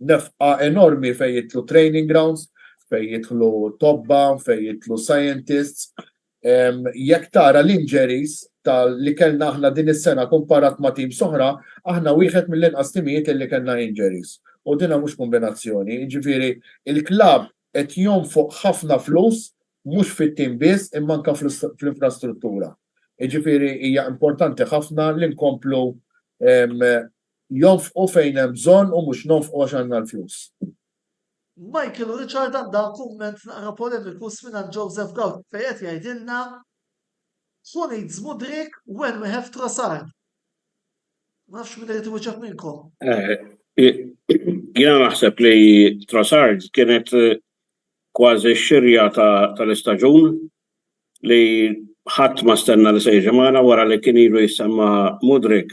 nefqa enormi fejn jitlu training grounds, fejn jitlu tobba, fejn jitlu scientists. Jekk tara l-injuries li kellna aħna din is-sena komparat ma' tim soħra, aħna wieħed mill-inqas timijiet li kellna injuries. U dinha mhux kombinazzjoni. Jiġifieri il-klabb qed jonfoq ħafna flus mhux fit-tim biss imma anke fl-infrastruttura. Jiġifieri hija importanti ħafna li nkomplu jonfqu fejn hemm bżonn u mhux nonfqu għax għandna l-flus.
Michael u Richard għandha kumment naqra polemiku minn Joseph Gout fejn qed jgħidilna who needs Mudryk when we have Trossard. Ma nafx min irid iwieġeb minnkom.
Jiena naħseb li Trossard kienet kważi xirja tal-istaġun li ħadd ma stenna li se jiġi magħna wara li kien ilu jisemma Mudryk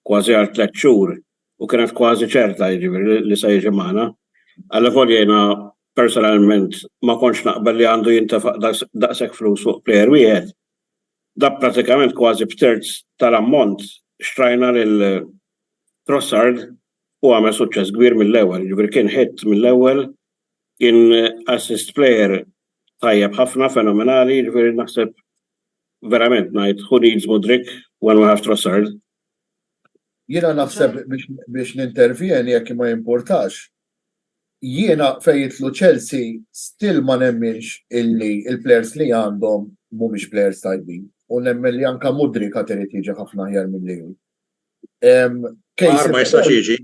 kważi għal 3 xhur u kienet kważi ċerta jiġifieri li se jiġi magħna. Alla volja jiena personalment ma kontx naqbel li għandu jintefaq daqshekk flus fuq plejer wieħed. Da pratikament kważi b'terz tal-ammont xtrajna lil Trossard u għamel suċċess kbir mill-ewwel. Jiġifieri kien hit mill-ewwel, kien assist player tajjeb ħafna fenomenali, jiġifieri naħseb verament ngħid who needs Mudryk when we have Trossard.
Jiena naħseb biex nintervjeni jekk ma jimpurtax. Jiena fejn jitlu Chelsea still ma nemminx illi il-players li għandhom mhumiex players tajbin. U nemmen li anka Mudryk għad irid jiġi ħafna aħjar milli hu.
Ma jistax jiġi.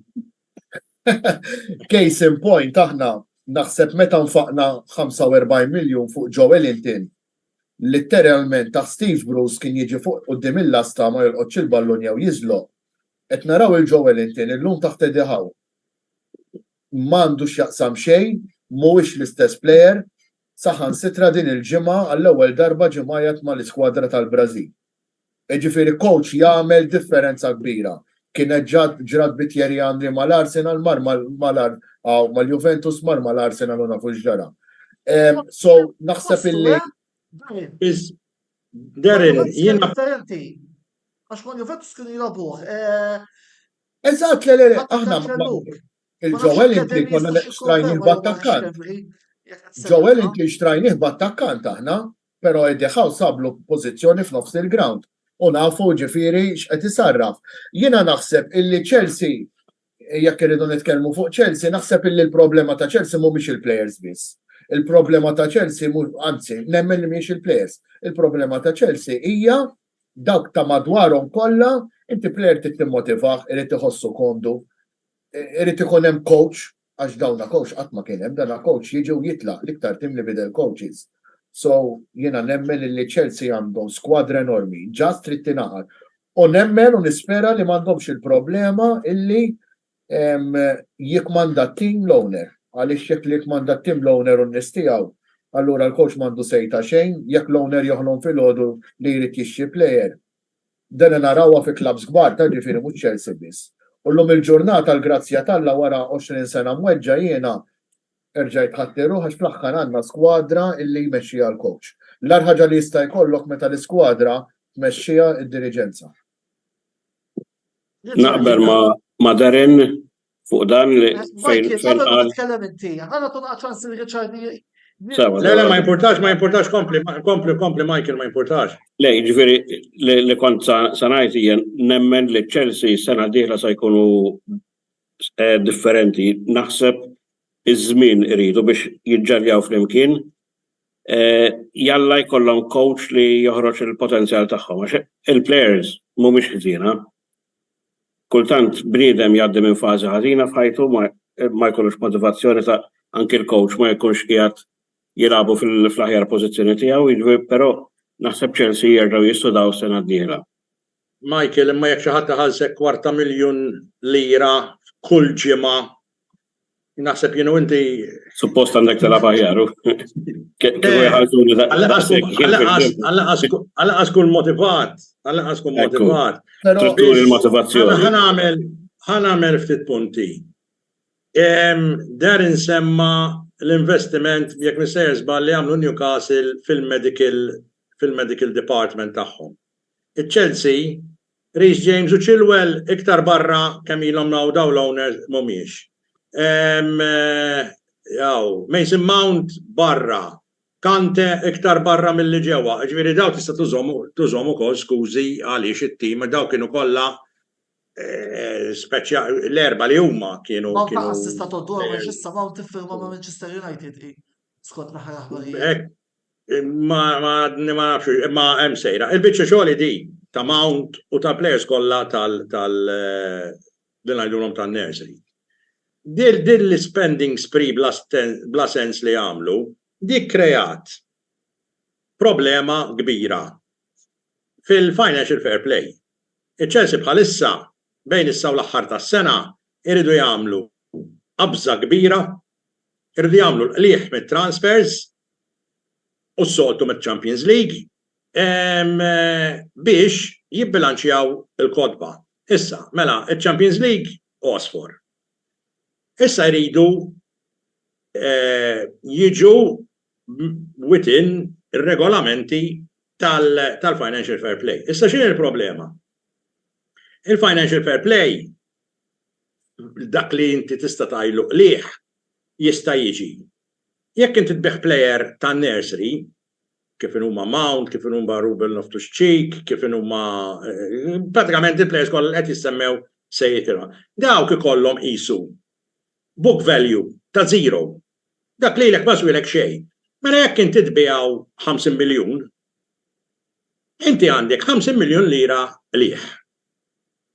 Case in point aħna naħseb meta nfaqna 45 miljun fuq Joe Wellington, literalment ta' Steve Bruce kien jiġi fuq quddiem il-lasta ma jolqodx il-ballun jew jiżloq. Qed naraw il-Joe Wellington illum taħt Eddie Howe. M'għandux jaqsam xejn, mhuwiex l-istess plejer, saħansitra din il-ġimgħa għall-ewwel darba ġimgħajat mal-iskwadra tal-Brażil. Jiġifieri coach jagħmel differenza kbira. Kienet ġrad bitjeri Andri mal-Arsenal mal-Juventus mal-Arsenal u nafu x'ġara. So naħseb illi
Darren, jiena
għax ma Juventus kienu jilagħbuh.
Eżatt, le, aħna il-Joe Wellington konna xtrajnih b'attakkant. Joe Wellington xtrajnih b'attakkant aħna, però Eddie Howe sablu pożizzjoni f'nofs il-ground. U nafu ġifieri x'qed isarraf. Jiena naħseb illi Chelsea, jekk irridu nitkellmu fuq Chelsea, naħseb illi l-problema ta' Chelsea mhumiex il-players biss. Il-problema ta' Chelsea anzi, nemmen li mhijiex il-players. Il-problema ta' Chelsea hija dawk ta' madwarhom kollha, inti plejer trid timmotivah, irid iħossu kondu, irid ikun hemm coach, għax dawna coach qatt ma kien hemm, dana coach jiġi u jitlaq l-iktar tim li bidel coaches. So jiena nemmen li Chelsea għandhom skwadra enormi, ġast trid tingħaqad. U nemmen u nispera li m'għandhomx il-problema illi jikmanda team l-owner. Għaliex jekk li jikmanda team l-owner u nistijaw, allura l-coach m'għandu sejta xejn, jekk l-owner joħlom fil-ħodu li jrid jixxi plejer. Dan narawha fi klabs kbar ta' ġifieri mhux Chelsea biss. U llum il-ġurnata l-grazzja talla wara 20 sena mweġġa jiena erġajt ħattiru għax fl-aħħar għandna skwadra illi jmexxija l-coach. L-ar ħaġa li jista' jkollok meta l-iskwadra tmexxija d-diriġenza.
Naqbel ma' Darren fuq dan li fejn
Michael, qabel ma
qal
titkellem inti, ħana tonqa ċans il-Richard li.
Sawa.
Le, ma importax, kompli Michael, ma importax.
Le, ġifieri li kont sanajt hija nemmen li Chelsea sena dieħla se jkunu differenti. Naħseb iż-żmien iridu biex jiġġarjaw flimkien. Jalla jkollhom coach li joħroġ il-potenzjal tagħhom għax il-players mhumiex ħżiena. Kultant bniedem jgħaddi minn fażi ħażina f'ħajtu ma jkollux motivazzjoni ta' anke il-coach ma jkunx qiegħed jilagħbu fl-aħjar pożizzjoni tiegħu, però naħseb Chelsea jerġgħu jistudaw sena d-dieħla.
Michael, imma jekk xi ħadd iħallsek £250,000 kull ġimgħa, naħseb jienu inti.
Suppost għandek tilab aħjar.
Għallaqas kull motivat.
Trittur il-motivazzjoni.
Ħanamel ftit punti. Dar insemma l-investiment jekk missejjer żball li għamlu Newcastle fil-medical department tagħhom. Il-Chelsea, Reece James u Chilwell iktar barra kemm ilhom daw l-owners mhumiex. Mason Mount barra, Kante iktar barra mill-li ġewwa. Ġifieri daw tista' tużhom ukoll skużi għaliex it-tim daw kienu kollha l-erba li huma kienu.
Ma assista toddu għal issa ma tiffirma ma' Manchester United skont l-aħħar aħbarijiet.
Ma nafx ma hemm sejra. Il-biċċa xogħol di ta' Mount u ta' players kollha ngħidulhom tan-nursery. Din l-spending spree bla sens li għamlu, dik kreat problema kbira fil-financial fair play. Il-Chelsea bħalissa bejn issa u l-aħħar tas-sena iridu jagħmlu qabża kbira, iridu jagħmlu l-qlieħ mit-transfers u s-soltu mit-Champions League biex jibbilanċjaw il-kodba. Issa, mela, il-Champions League osfor. Issa jridu jiġu within ir-regolamenti tal-financial fair play. Issa x'in il-problema? Il-financial fair play, dak li inti tista' tajlu qlieħ jista' jiġi. Jekk inti tbeħ player tan-nursery, kif huma Mount, kif huma Ruben Loftus-Cheek, kif huma pratikament il-players kollha qed jissemmew sejjitira. Dawk ikollhom qisu book value ta' zero. Dak li lek ma swilek xejn. Mela jekk inti tbiegħu 50 miljun, inti għandek 50 miljun lira qlieħ.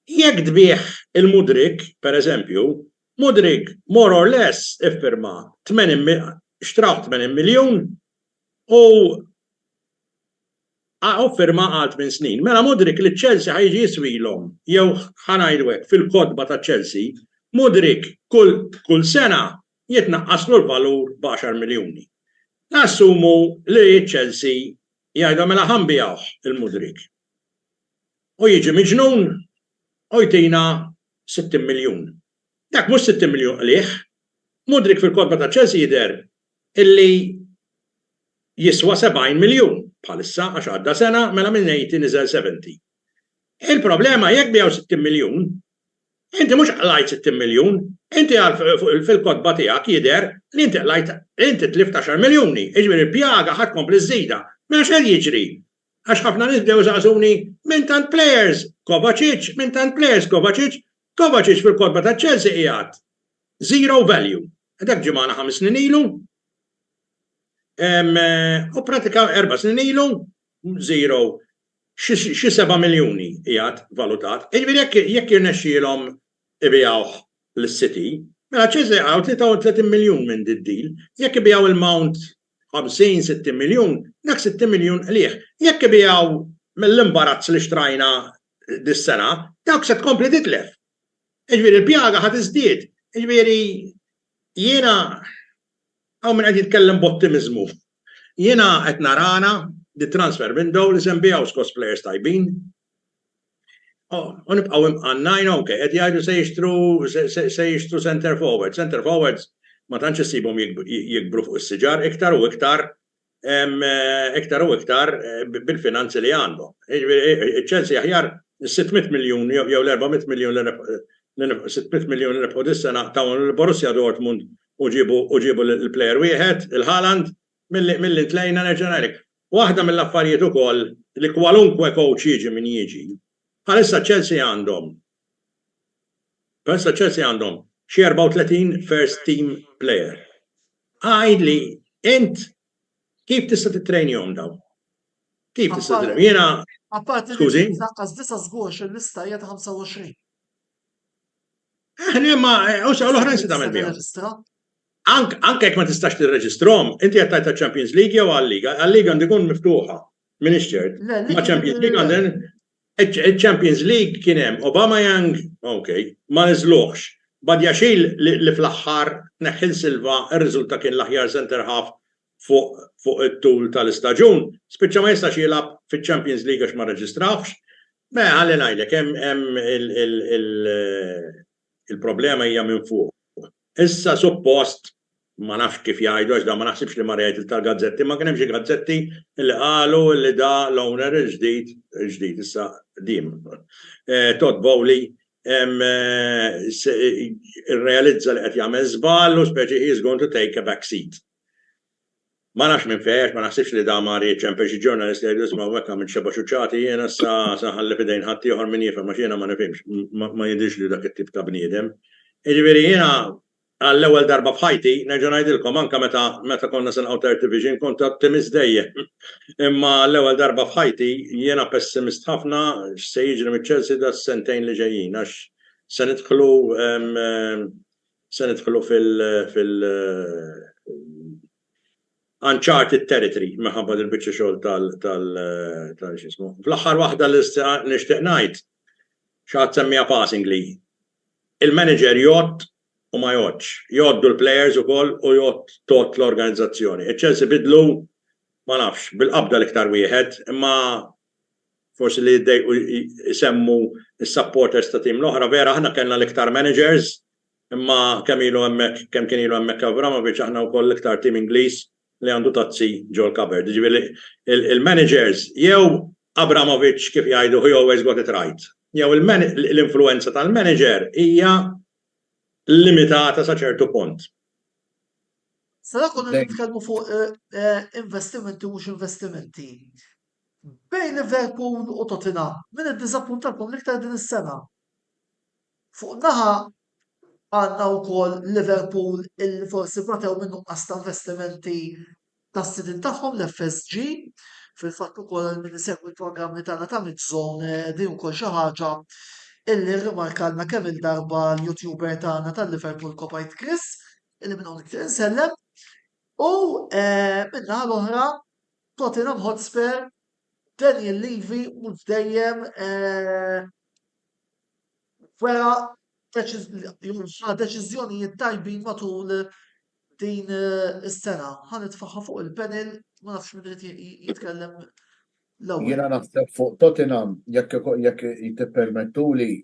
Jekk tbieħ il-Mudrik, per eżempju, Mudrik more or less iffirma xtraħ 80 miljun u firma għal 8 snin. Mela Mudrik li Chelsea ħajġi jiswilhom jew ħanajdwek fil-kodba ta' Chelsea, Mudrik kull sena jitnaqqaslu l-valur b'10 miljuni. Nassumu li Chelsea jgħidu mela ħanbijawh il-Mudrik. U jiġi miġnun u jtina 60 miljun. Dak mhux 60 miljun qlieħ. Mudrik fil-kodba ta' Chelsea jidher illi jiswa 70 miljun bħalissa għax għadda sena mela minn 80 niżel 70. Il-problema jekk bijaw 60 miljun, inti mhux qlajt 60 miljun, inti fil-kodba tiegħek jidher li inti tlift 10 miljuni, jiġifieri il-pjaga ħadd kompli żżida. Mela x'qed jiġri? Għax ħafna nisbdew żaqsuni minn tant players Kovacic, minn tant players Kovacic fil-kodba ta' Chelsea qiegħed zero value. Dak ġimgħana 5 snin ilu, u pratika 4 snin ilu, zero, xi 7 miljuni qiegħed valutat. Jiġifieri jekk jirnexxielhom ibijawh lis-City, mela Chelsea għaw 33 miljun minn did-deal, jekk ibjaw il-Mount 50-60 miljun, dak 60 miljun qlieħ. Jekk ibijaw mill-imbarazz li xtrajna dis-sena, dak se tkompli titlef. Jiġifieri l-pjaga ħadd iżdied. Jiġifieri jiena hawn min qed jitkellem b'ottimizmu. Jiena qed narana di transfer window li se nbijaw skos players tajbin. U nibqgħu imqannajn okej, qed jgħidu se jixtru center forward. Center forwards ma tantx isibhom jikbru fuq is-siġar iktar u iktar bil-finanzi li għandhom. Chelsea aħjar 600 miljun jew l-400 miljun 600 miljon rebħu dis-sena tawn il-Borussia Dortmund u ġibu l-plejer wieħed, il-Haaland, mill-li tlejna neġenalik. Waħda mill-affarijiet ukoll li kwalunkwe coach jiġi min jiġi. Bħalissa Chelsea għandhom xi 34 first team player. Għajdli, int kif tista' titrejnihom daw? Kif tista' titrejnihom? Jiena
Apparti
Skużi?
li naqqas disa żgur il-lista hija ta' 25.
ma l-oħrajn se tagħmel bihom. Anke jekk ma tistax tirreġistrom, inti qed tajt Champions League jew għall-Liga. Għall-Liga għandu jkun miftuħa. Minix ċert. Ma Champions League għandin il-Champions League kien hemm Aubameyang, ma niżluħx. Badjaxil li fl-aħħar neħħil Silva ir-riżulta kien l-aħjar center half fuq it-tul tal-istaġun. Spiċċa ma jistax jilgħab fiċ-Champions League għax ma reġistrawx. Ħalli ngħidlek hemm il-problema hija minn fuq. Issa suppost ma nafx kif jgħidu għax da ma naħsibx li ma rejt tal-gazzetti, ma kien hemm xi gazzetti li qalu li da l-owner il-ġdid issa dim. Todd Bowley realizza li qed jagħmel żball u speċi he is going to take a back seat. Ma nafx minn fejn, ma naħsibx li da ma rieċem xi ġurnalist li jgħidu isma' hekk minn xeba xuċati jiena sa ħalli fidejn ħadd ieħor min jifhem għax jiena ma nifhimx, ma jidhirx li dak it-tip ta' bniedem. Jiġifieri jiena għall-ewwel darba f'ħajti nerġa' ngħidilkom anke meta konna senqgħu third division kont ottimist dejjem. Imma l-ewwel darba f'ħajti jiena pessimist ħafna se jiġri miċ-Chelsea da s-sentejn li ġejjin għax se nidħlu fil uncharted territory meħabba il-biċċa xogħol tal-xismu. Fl-aħħar waħda li nixtieq ngħid x'għad semmija passingly. Il-manager jgħod u ma jgħodx. Jgħoddu l-players ukoll u jgħod tot l-organizzazzjoni. Iċ-Chelsea bidlu ma nafx bil-qabda l-iktar wieħed, imma forsi li jsemmu is-supporters ta' tim l-oħra vera aħna kellna l-iktar managers, imma kemm kien ilu hemmhekk Abramovich aħna wkoll l-iktar tim Ingliż li għandu tazzi ġol cupboard. Il-managers, jew Abramovich kif jgħidu, he always got it right. Jew l-influenza tal-manager hija limitata sa ċertu punt.
Sara konna nitkellmu fuq investimenti mhux investimenti. Bejn Liverpool u Tottenham, min iddiżappuntalkom l-iktar din is-sena. Fuq naħa għandna wkoll Liverpool illi forsi batew minnu nuqqas ta' investimenti tas-sidin tagħhom l-FSG, fil-fatt ukoll min isegwi l-programmi tagħna ta' Midzone din ukoll xi ħaġa illi rimarkalna kemm il-darba l-YouTuber tagħna tal-Liverpool Kopajt Chris, illi minn hawnhekk insellem, u minna l-oħra Tottenham Hotspur, Daniel Levy mhux dejjem wera deċiżjonijiet tajbin matul din is-sena. Ħanitfaħħa fuq il-panel, ma nafx min irid jitkellem l-ewwel.
Jiena naħseb fuq Tottenham jekk jitpermettuli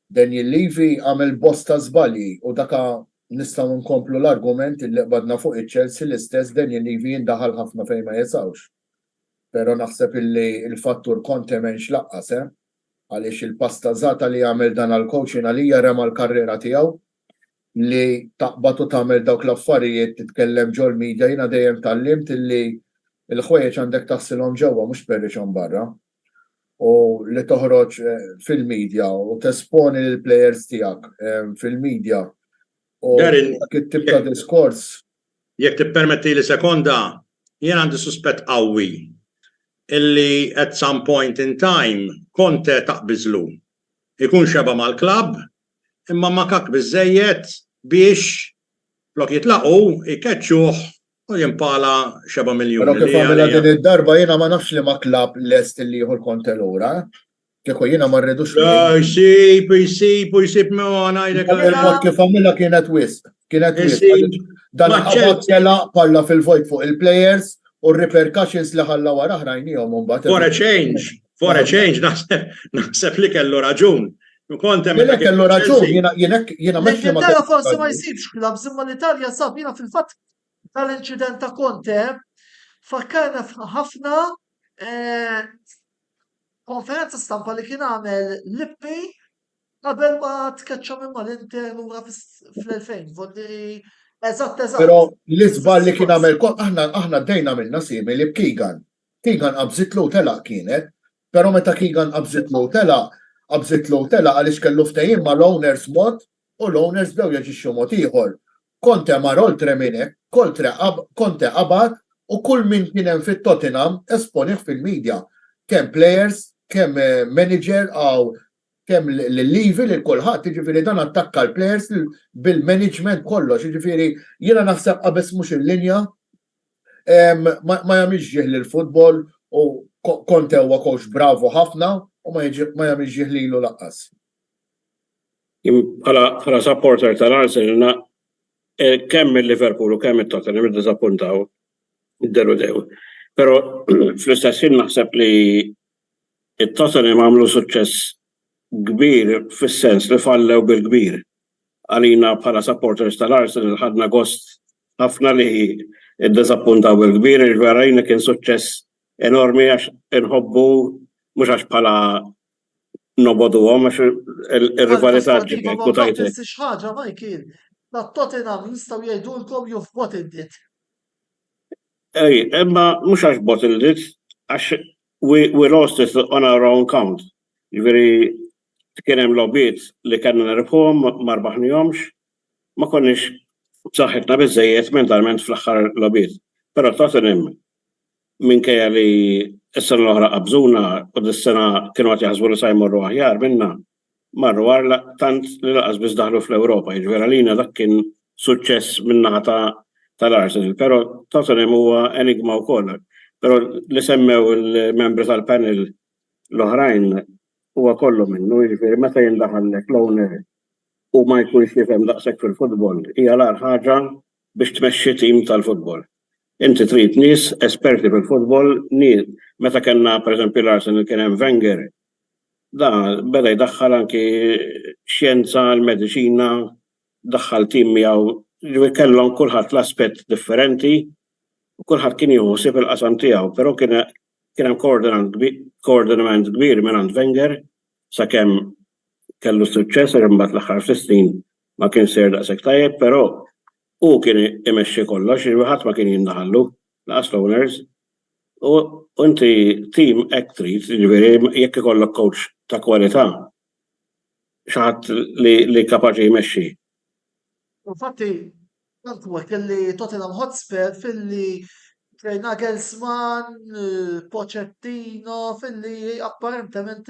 Daniel Levy għamel bosta żbalji u daka nistgħu nkomplu l-argument li qbadna fuq iċ-Chelsea l-istess Daniel Levy jindaħal ħafna fejn ma jesawx. Però naħseb illi il-fattur konte m'hemmx laqqas għaliex il-pasta żata li jagħmel dan għall-coaching għalija rema l-karriera tiegħu li taqbad u tagħmel dawk l-affarijiet titkellem ġol media jiena dejjem tallimt illi il-ħwejjeġ għandek taħsilhom ġewwa mhux perriċhom barra. U li toħroġ fil-media u tesponi lill-plejers tiegħek fil-media u dak it-tip ta' diskors.
Jekk tippermetti li sekonda, jien għandi suspett qawwi illi at some point in time konte taqbiżlu. Ikun xeba mal-klabb, imma ma kak biżejjed biex flok jitlaqgħu ikeċċuh u jimpala xeba miljun.
Però kif għamilha din id-darba jiena ma nafx li ma klabb lest illi jieħu l-konte lura. Kieku jiena ma rridux. Jsib
ma ngħidlek.
Il-mod kif għamilha kienet wisq. Kienet wisq. Dan ħabad jela parla fil-vojt fuq il-plejers u r-repercussions li ħalla wara ħrajnihom mbagħad.
For a change, naħseb li kellu raġun.
Kellek kellu raġun, jiena mexxi ma.
Forsi ma jsibx klabb imma l-Italja sab jiena fil-fatt tal-inċident ta' Conte fakkarna ħafna konferenza stampa li kien għamel Lippi Qabel ma tkeċċa minn mal-Inter lura fl-2000, voldiri eżatt.
Però l-iżbal li kien għamel aħna dejna minna simili b'Keegan. Keegan qabżitlu telaq kienet, però meta Keegan qabżitlu telaq għaliex kellu ftehim ma l-owners mod u l-owners bdew jaġixxu mod ieħor. Conte mar oltre minn hekk, Conte qabad u kull min kien hemm fit-Tottenham esponih fil-medja. Kemm players, kemm manager kemm l-levi li kulħadd, jiġifieri dan attakka l-players bil-management kollox, jiġifieri jiena naħseb qabeż mhux il-linja ma jagħmilx ġieħ lill-futbol u Conte huwa coach bravo ħafna u ma jagħmilx ġieħ lilu laqqas.
Bħala supporter tal-Arsenal kemm il-Liverpool u kemm it-Tottenham iddiżappuntaw idderudew. Però fl-istess ħin naħseb li it-Tottenham għamlu suċċess kbir fis-sens li fallew bil-kbir. Għalina bħala supporters tal-Arsenal ħadna gost ħafna li iddiżappuntaw bil-kbir, il-verajna kien suċċess enormi għax inħobbu mhux għax bħala noboduhom għax ir-rivalità ġibek u tajtek.
Xi ħaġa Michael, tat-Tottenham jistgħu jgħidulkom you've bottled it.
Imma mhux għax bottled it, għax we lost it on our own count. Jiġifieri kien hemm logħbiet li kellna nirbħuhom ma rbaħnihomx, ma konniex b'saħħitna biżżejjed mentalment fl-aħħar logħbiet. Però Tottenham minkejja li s-sena l-oħra qabżuna u dis-sena kienu qed jaħsbu li se jmorru aħjar minna, marru għarla tant li laqas biss daħlu fl-Ewropa. Jiġifieri għalina dak kien suċċess min-naħa tal-Arsenal. Però Tottenham huwa enigma wkoll. Però li semmew il-membri tal-panel l-oħrajn huwa kollu minnu, jiġifieri meta jindaħallek l-owner u ma jkunx jifhem daqshekk fil-futbol, hija l-agħar ħaġa biex tmexxi tim tal-futbol. Inti trid nies esperti fil-futbol, meta kellna pereżempju l-Arsenal kien hemm Wenger, da beda jdaħħal anki xjenza, l-mediċina, daħħal tim miegħu, kellhom kulħadd l-aspett differenti u kulħadd kien jħossib il-qasam tiegħu, però kien hemm koordinament kbir minn għand Wenger sakemm kellu suċċess imbagħad l-aħħar snin ma kien ser daqshekk tajjeb, però hu kien imexxi kollox, ħadd ma kien jindaħallu laqas l-owners. U inti tim hekk trid, jiġifieri jekk ikollok coach ta' kwalità xi ħadd li kapaċi jmexxi.
Infatti, huwa kelli Tottenham Hotspur filli Nagelsmann, Pochettino, filli apparentement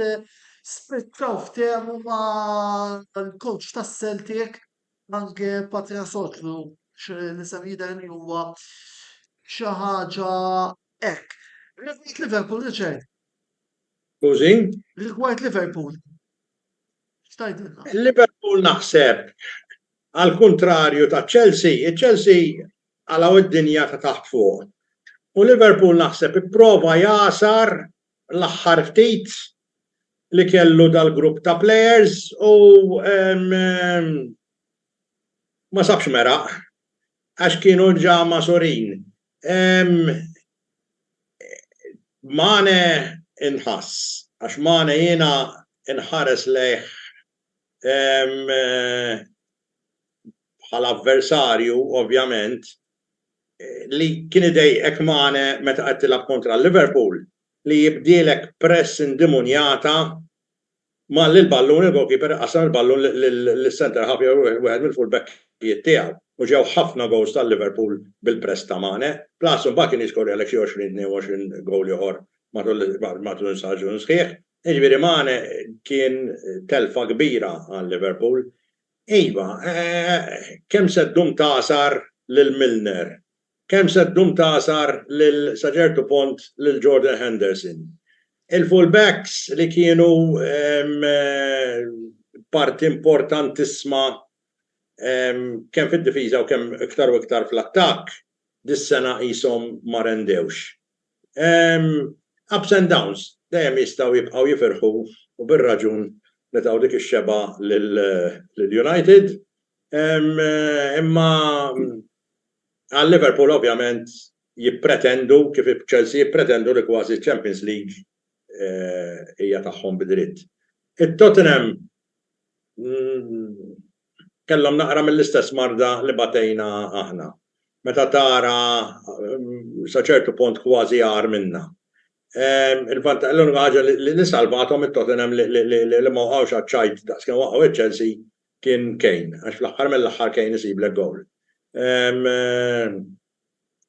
spiċċaw ftehmu ma' l-coach tas-Celtic anke Patriasotlu li sem jidher li huwa xi ħaġa hekk. Rigward Liverpool, Richard.
Skużi?
Rigward Liverpool. X'tajdilna?
Liverpool naħseb għal kontrarju ta' Chelsea, Chelsea għalaw id-dinja ta' taħt fuq. U Liverpool naħseb ipprova jasar l-aħħar ftit li kellu dal-grupp ta' players u ma sabx meraq għax kienu ġa masorin. Mane inħass, għax Mane jiena inħares lejh bħala avversarju, ovvjament, li kien idejqek Mane meta qed tilab kontra Liverpool li jibdielek press indemonjata ma l-ballun il-goalkeeper qasam il-ballun l-center half wieħed mill-fullback tiegħu. U ġew ħafna goals tal-Liverpool bil-press ta' Mane, plus mbagħad kien jiskorri għalek xi 20-22 gowl ieħor matul il-staġun sħiħ. Jiġifieri Mane kien telfa kbira għal Liverpool. Iva, kemm seddum tasar lil Milner, kemm seddum tasar lil sa ċertu punt lil Jordan Henderson. Il-fullbacks li kienu parti importantissima kemm fid-difiża u kemm iktar u iktar fl-attakk, dis-sena qishom ma rendewx. Ups and downs, dejjem jistgħu jibqgħu jifirħu u bir-raġun li taw dik ix-xeba lil-United. Imma għal Liverpool ovvjament jippretendu kif Chelsea jippretendu li kważi Champions League hija tagħhom bidritt. It-Tottenham kellhom naqra mill-istess marda li batejna aħna. Meta tara sa ċertu punt kważi għar minna. Il-vantaġġ ħaġa li nisalvathom it-Tottenham li ma waqgħux għaċ-ċajt daqs kien waqgħu Chelsea kien Kane, għax fl-aħħar mill-aħħar Kane isiblek gowl.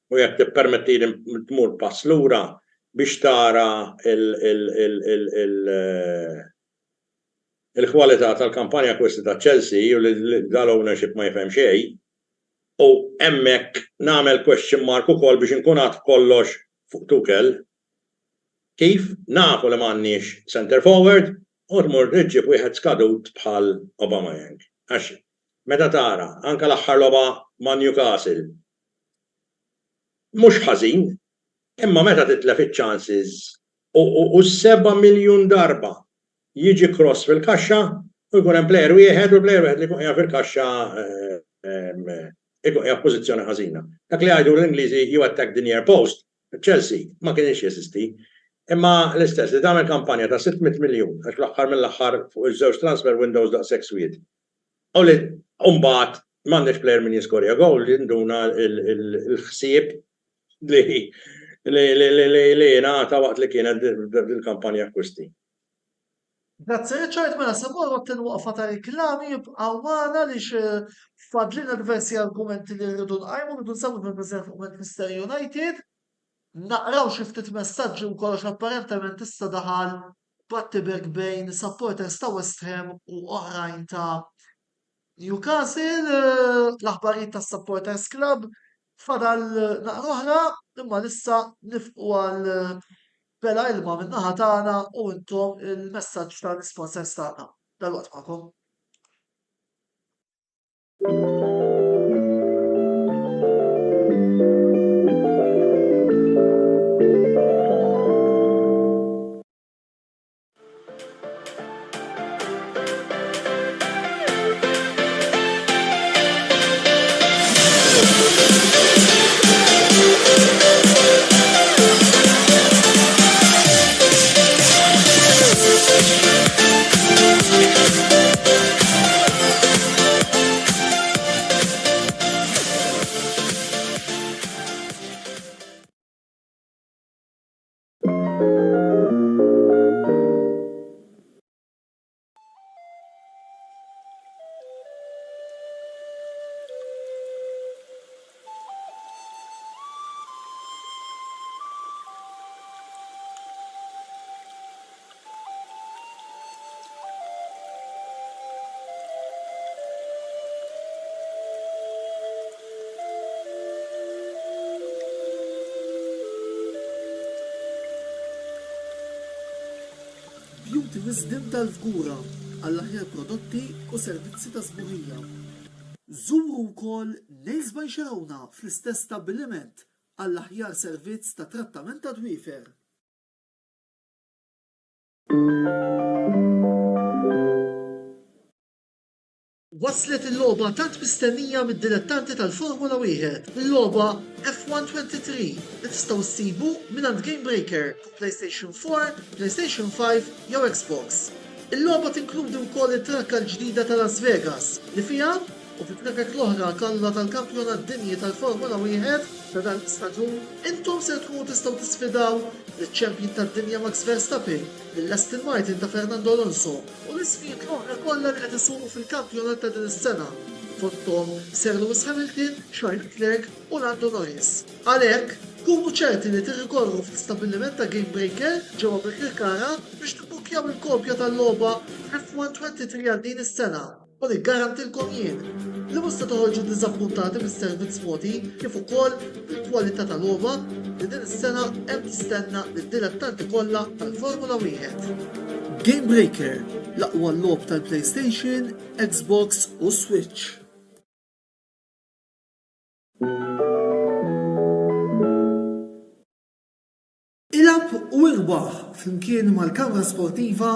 U jekk tippermettili tmur pass lura biex tara il-kwalità tal-kampanja kwesti ta' Chelsea u li dal-ownership ma jifhem xejn. U hemmhekk nagħmel question mark ukoll biex inkun għad kollox fuq Tuchel. Kif nafu li m'għandniex center forward u tmur iġġib wieħed skadut bħal Aubameyang. Għax meta tara anke l-aħħar logħba ma' Newcastle mhux ħażin, imma meta titlef iċ-chances u 7 miljun darba jiġi cross fil-kaxxa u jkun hemm plejer wieħed u plejer wieħed li jkun qiegħed fil-kaxxa ikun qiegħed f'pożizzjoni ħażina. Dak li jgħidu l-Ingliżi you attack the near post. Chelsea ma kienx jeżisti. Imma l-istess li tagħmel kampanja ta' 600 miljun għax l-aħħar mill-aħħar fuq iż-żewġ transfer windows daqshekk swied. U li mbagħad m'għandniex plejer min jiskorja gowl li nduna l-ħsieb li ngħata waqt li kienet il-kampanja akquisti.
Grazzi Richard, mela semmoru t-waqfa ta' riklami jibqaw magħna li fadlina diversi argumenti li rridu nqajmu rridu nsabu mill-President fuq Manchester United. Naqraw xi ftit messaġġi u kollox apparentement issa daħal Battiberg bejn supporters ta' West Ham u oħrajn ta' Newcastle, l-aħbarijiet tas Supporters Club fadal naqra oħra imma issa nifqu għal bela ilma min-naħa tagħna u intom il-messaġġ tal-sponsors tagħna. Dalwaqt magħkom. Beauty Wisdom tal-Fgura għall-aħjar prodotti u servizzi ta' sbuħija. Żuru wkoll Nails by Xarawna fl-istess stabbiliment għall-aħjar servizz ta' trattament ta' dwiefer. Waslet il-logħba tant mistennija mid-dilettanti tal-Formula 1, il-logħba F123 li tistgħu ssibu mingħand Game Breaker fuq PlayStation 4, PlayStation 5 jew Xbox. Il-logħba tinkludi wkoll it-trakka l-ġdida ta' Las Vegas li fiha u fit-trakka l-oħra kollha tal-kampjonat dinji tal-Formula 1 ta' dan l-istaġun intom se tkunu tistgħu tisfidaw liċ-champion tad-dinja Max Verstappen, lill-Aston Martin ta' Fernando Alonso u l-isfijiet l-oħra kollha li qed isuqu fil-kampjonat ta' din is-sena. Fottom Sir Lewis Hamilton, Charles Leclerc u Lando Norris. Għalhekk, kunu ċerti li tirrikorru fl-istabilliment ta' Game Breaker ġewwa Birkirkara biex tibbukjaw il-kopja tal-logħba F123 għal din is-sena. U niggarantilkom jien li mhux se toħorġu ddiżappuntati mis-servizz mogħti kif ukoll bil-kwalità tal-logħba li din is-sena hemm tistenna lid-dilettanti kollha tal-Formula 1. Game Breaker, l-aqwa logħob tal-PlayStation, Xbox u Switch. Ilab u irbaħ flimkien mal-kamra sportiva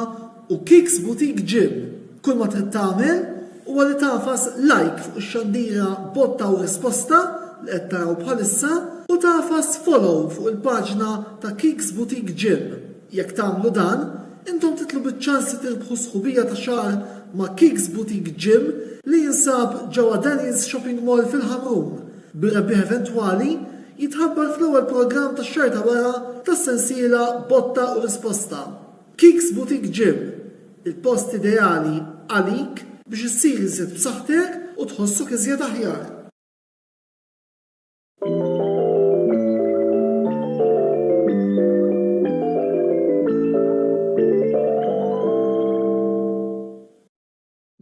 u Kicks Boutique Gym. Kull ma trid tagħmel huwa li tafas like fuq ix-xandira botta u risposta li qed taraw bħalissa u tafas follow fuq il-paġna ta' Kicks Boutique Gym. Jekk tagħmlu dan, intom titlu biċ-ċans li tirbħu sħubija ta' xahar ma' Kicks Boutique Gym li jinsab ġewwa Daniels Shopping Mall fil-Ħamrun. Bir-rebbieħ eventwali jitħabbar fl-ewwel programm tax-xahar ta' wara tas-sensiela Botta u Risposta. Kicks Boutique Gym, il-post ideali għalik biex issir iżjed b'saħħtek u tħossok iżjed aħjar.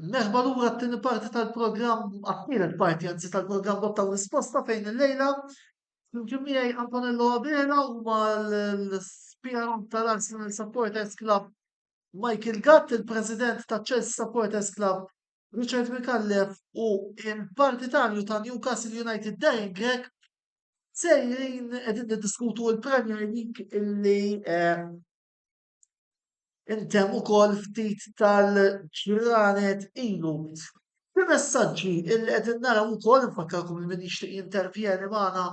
Merħba lura t-tieni parti tal-programm, aħħiret parti anzi tal-programm Botta u Risposta fejn il-lejla flimkien miegħi Antonello Abela u mal-spijaron tal-Arsenal Supporters Club Michael Gatt, il-President ta' Chelsea Supporters Club Richard Mikallef u il-partitarju ta' Newcastle United Darren Grek sejrin qegħdin niddiskutu l-Premier League illi intemm ukoll ftit tal-ġranet ilu. Il-messaġġi illi qegħdin naraw ukoll infakkarkom li min jixtieq jintervjeni magħna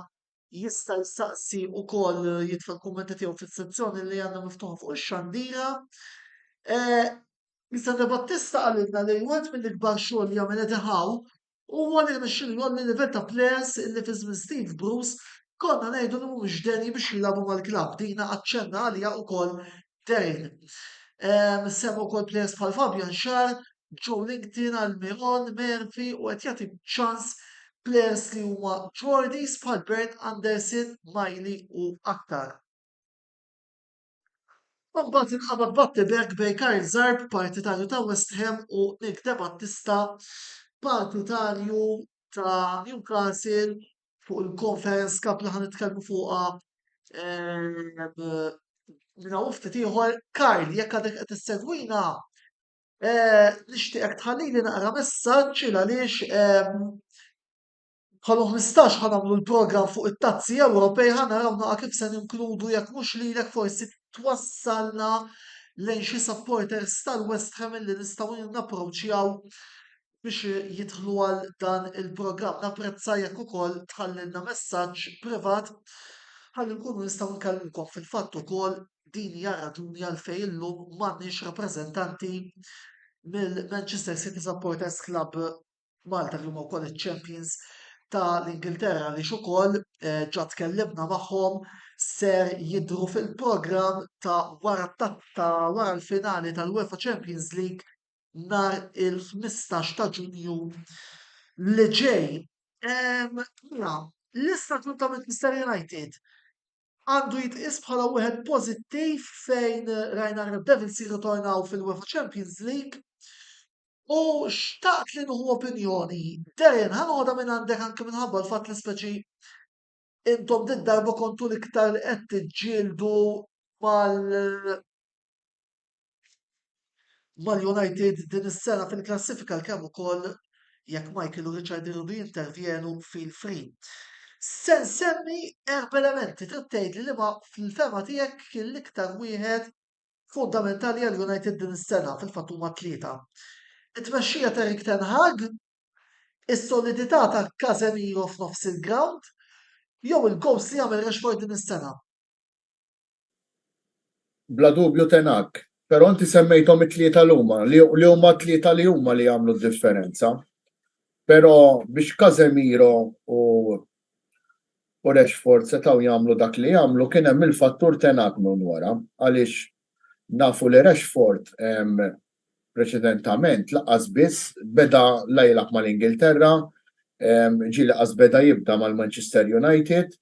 jista' jistaqsi wkoll jidfel kummenti tiegħu fis-sezzjoni li għandna miftuħa fuq ix-xandira. Mr. Battista qalilna li wieħed mill-ikbar xogħol li jagħmel Eddie Howe huwa li rnexxielu jolli livell ta' players illi fi żmien Steve Bruce konna ngħidu li mhumiex deni biex jilagħbu mal-klabb dina aċċenna għaliha wkoll Darren. Semmu wkoll players bħal Fabian Schär, Joe Linton, Almiron, Murphy u qed jagħti ċans players li huma Geordies bħal Bernd Anderson, Miley u aktar. Mbagħad inqabad Battenberg bejn Kyle Zarb, partitarju ta' West Ham u Nick De Battista, partitarju ta' Newcastle fuq il-Conference Cup li ħanitkellmu fuqha minna ftit ieħor. Kyle, jekk għadek qed tissegwina, nixtieqek tħallili naqra messaġġ il għaliex bħalu 15 ħanamlu l-programm fuq it-tazzi Ewropej ħanaraw naqa' kif se ninkludu jekk mhux lilek forsi twassalna lejn xi supporters tal-West Ham li nistgħu napproċċjaw biex jidħlu għal dan il-programm. Napprezza jekk ukoll tħallilna messaġġ privat ħalli nkunu nistgħu nkellmkom fil-fatt ukoll din hija raġuni għalfejn illum m'għandniex rappreżentanti mill-Manchester City Supporters Club Malta li huma wkoll iċ-Champions tal-Ingilterra li ukoll ġa tkellimna magħhom ser jidhru fil-programm ta' wara l-finali tal-UEFA Champions League nhar il-15 ta' Ġunju li ġej. L-istatut ta' Manchester United għandu jitqis bħala wieħed pożittiv fejn rajna Red Devils jirritornaw fil-UEFA Champions League u xtaqt li nuħu opinjoni. Darren, ħanoħda minn għandek anke minħabba l-fatt li speċi intom din darba kontu l-iktar li qed tiġġieldu mal-United din is-sena fil-klassifika l-kemm ukoll jekk Michael u Richard irridu jintervjenu fil-free. Se nsemmi erba' elementi trid tgħidli li ma fil-fema tiegħek kien l-iktar wieħed fundamentali għall-United din is-sena fil-fatt huma tlieta. It-tmexxija ta' Erik ten Hag, is-solidità ta' Casemiro f'nofs il-ground, jew il-goals li jagħmel Rashford din is-sena.
Bla dubju ten Hag, però inti semmejthom it-tlieta li huma tlieta li huma li jagħmlu d-differenza. Però biex Casemiro u Rashford setgħu jagħmlu dak li jagħmlu kien hemm il-fattur ten Hag minn wara għaliex nafu li Rashford preċedentament laqqas biss beda lajlaq mal-Ingilterra, ġi laqqas beda jibda mal-Manchester United.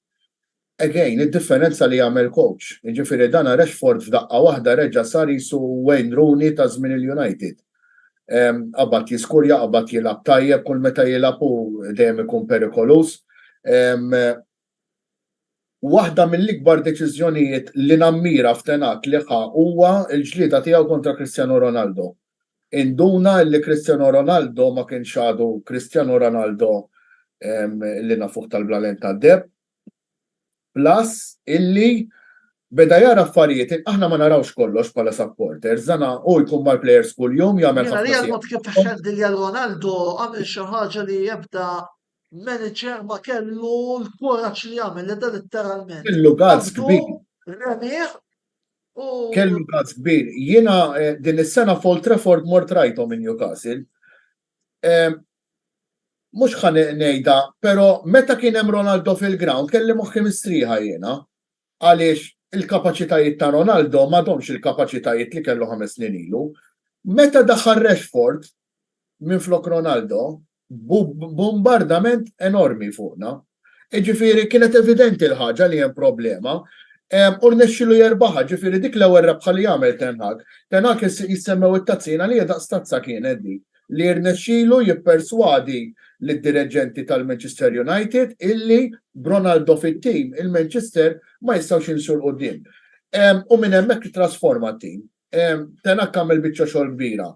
Again, id-differenza li jagħmel coach. Jiġifieri dan Rashford f'daqqa waħda reġa' sar jisu Wayne Rooney ta' żmien il-United. Qabad jiskurja, qabad jilgħab tajjeb, kull meta jilgħab hu dejjem ikun perikolus. Waħda mill-ikbar deċiżjonijiet li nammira f'ten Hag li huwa l-ġlieda tiegħu kontra Cristiano Ronaldo. Induna li Cristiano Ronaldo ma kienx għadu Cristiano Ronaldo li nafuh tal-Blalen tad-deb. Plus illi beda jara affarijiet, aħna ma narawx kollox bħala supporters, zana u jkun mal-players kuljum jagħmel
ħafna. Jiena mod kif ħeldi li Ronaldo għamel xi ħaġa li jibda manager ma kellu l-kuraġġ li jagħmel li dan litteralment.
Kellu gazz kbir.
Remih
kellu każ kbir. Jiena din is-sena Old Trafford mort rajthom minn Newcastle. Mhux ħan ngħidha, però meta kien hemm Ronaldo fil-ground kelli moħħi mistrieħa jiena għaliex il-kapaċitajiet ta' Ronaldo m'għadhomx il-kapaċitajiet li kellu 5 snin ilu. Meta daħħal Rashford minflok Ronaldo, bombardament enormi fuqna. Ġifieri kienet evidenti l-ħaġa li hemm problema. U rnexxilu jerbaħa, ġifieri dik l-ewwel rebħa li jagħmel Ten Hag. Ten Hag jissemmew it-tazzina li daqs tazza kienet di. Li rnexxilu jipperswadi lid-direġenti tal-Manchester United illi b'Ronaldo fit-tim il-Manchester ma jistgħux jinsu l-qudiem. U minn hemmhekk trasforma t-tim. Ten Hag għamel biċċa xogħol kbira.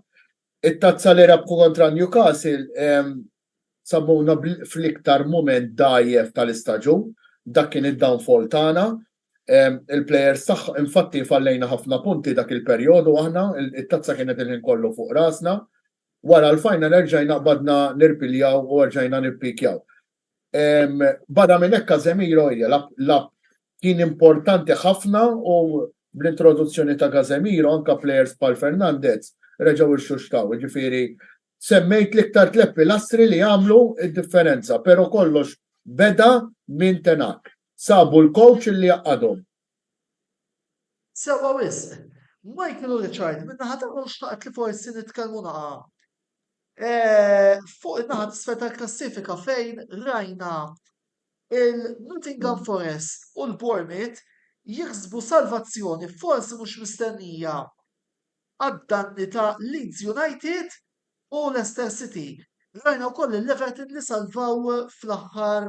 It-tazza li rebħu kontra Newcastle sabuna fl-iktar moment dajjef tal-istaġun, dak kien id-downfall tagħna. Il-plejers tagħha infatti fallejna ħafna punti dak il-perjodu aħna, it-tazza kienet il-ħin kollu fuq rasna. Wara l-final erġajna badna nirpiljaw u erġajna nirpikjaw. Bada minn hekk Casemiro kien importanti ħafna u bl-introduzzjoni ta' Casemiro anka plejers bħal Fernandez reġgħu irxuxtaw. Ġifieri semmejt l-iktar 3 pilastri li għamlu id-differenza, però kollox beda minn Ten Hag. Sabu l-coach li jaqadhom.
Sewa wisq. Michael u Richard, minna ħata għol xtaqt li forsi nitkellmu naqa. Fuq il-naħa t-sfeta klassifika fejn rajna il-Nottingham Forest u l-Bournemouth jiksbu salvazzjoni forsi mhux mistennija għad-danni ta' Leeds United u Leicester City. Rajna wkoll l-Everton li salvaw fl-aħħar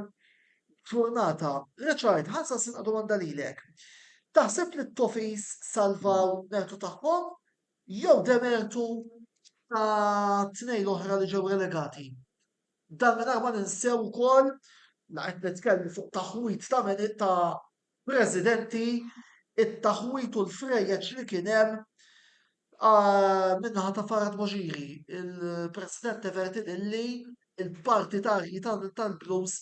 ġurnata. Richard, ħansa sinqa domanda lilek. Taħseb li t-Toffees salvaw mertu tagħhom jew demertu ta' 2 oħra li ġew relegati? Dan minn ma ninsew ukoll qed nitkellem fuq taħwit ta' presidenti, it-taħwit u l-frejjeġ li kien hemm minnaħa ta' Farhad Moġiri, il-President Everton illi il-partitarji tal-Blues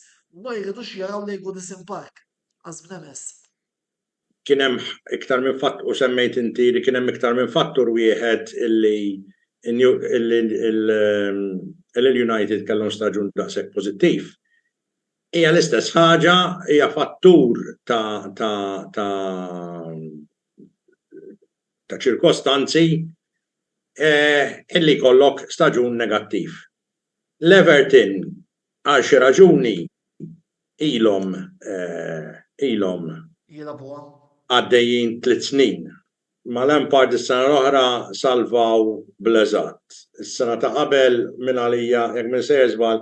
ma jridux jaraw lejn Goodison Park. Għazbna mess.
Kien hemm iktar minn fattur, u semmejt inti li kien hemm iktar minn fattur wieħed illi il-United kellhom staġun daqshekk pożittiv. Hija l-istess ħaġa, hija fattur ta' ċirkostanzi illi kollok staġun negattiv. L-Everton għal xi raġuni ilhom għaddejjin 3 snin. Ma Lampard is-sena l-oħra salvaw bl-eżatt. Is-sena ta' qabel minn għalija jekk minn se jeżbal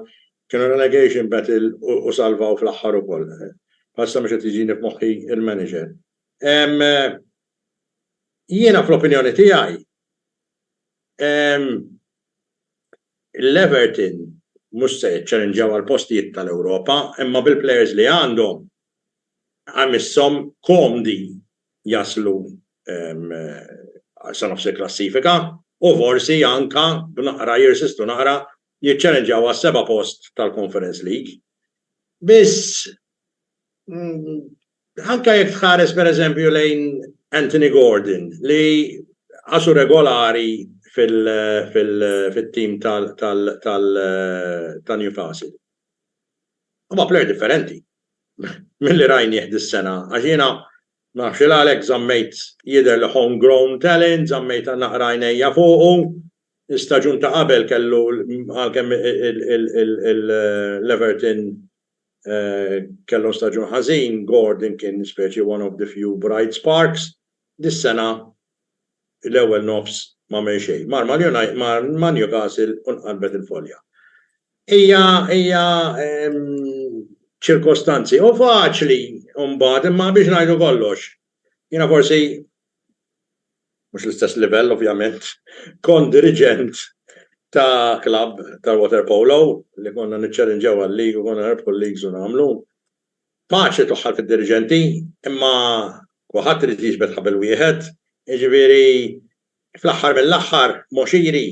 kienu relegation battle u salvaw fl-aħħar ukoll. Basta mhux qed jiġini f'moħħi il-manager. Jiena fl-opinjoni tiegħi l-Everton mhux se jiċċalenġjaw għal postijiet tal-Ewropa, imma bil-plejers li għandhom għamissom komdi jaslu sa nofsi klassifika u forsi anka b'naqra jirsistu naqra jiċċalenġjaw għas 7 post tal-Conference League. Biss anka jekk tħares pereżempju lejn Anthony Gordon li għasu regolari fil-team tal Newcastle. Huma plejer differenti mill-li rajni dis-sena. Għax jiena nafx il-għalek zammejt jidher li homegrown talent, zammejt naqra għajnejja fuqu, istaġun ta' qabel kellu għalkemm l-Everton kellu staġun ħażin, Gordon kien speċi one of the few bright sparks. Dis-sena l-ewwel nofs ma m'hemm xejn. Ma Newcastle unqalbet il-folja. Hija ċirkostanzi u faċli mbagħad imma biex ngħidu kollox. Jiena forsi mhux l-istess livell ovvjament kon diriġent ta' klabb tal-water polo li konna niċċalenġew għal-lig u konna nerbħu l-ligs u nagħmlu. Faċli toħħal fid-diriġenti imma kulħadd irid jiġbed ħabel wieħed, jiġifieri fl-aħħar mill-aħħar moxiri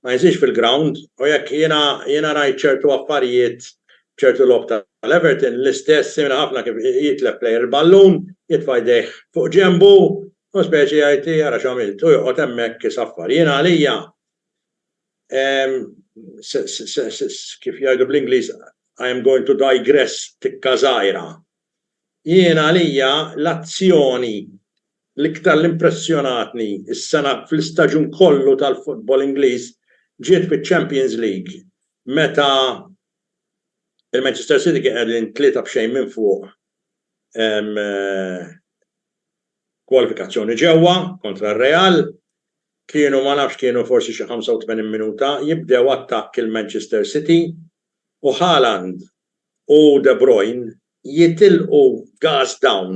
ma jsirx fil-ground u jekk jiena rajt ċertu affarijiet ċertu lob tal-Everton l-istess simna ħafna kif jitlef plejer il-ballun, jitfa' jdejh fuq ġembu u speċi għajti għara xamilt, u joqgħod hemmhekk isaffar. Jiena għalija kif jgħidu bl-Ingliż, I am going to digress tikka żgħira. Jiena għalija l-azzjoni l-iktar l-impressjonatni is-sena fl-istaġun kollu tal-futbol Ingliż ġiet fiċ-Champions League meta il-Manchester City kien qegħdin 3-0 minn fuq kwalifikazzjoni ġewwa kontra r-Real, kienu ma nafx kienu forsi xi 85 minuta jibdew attakk il-Manchester City u Haaland u De Bruyne jitilqu gas down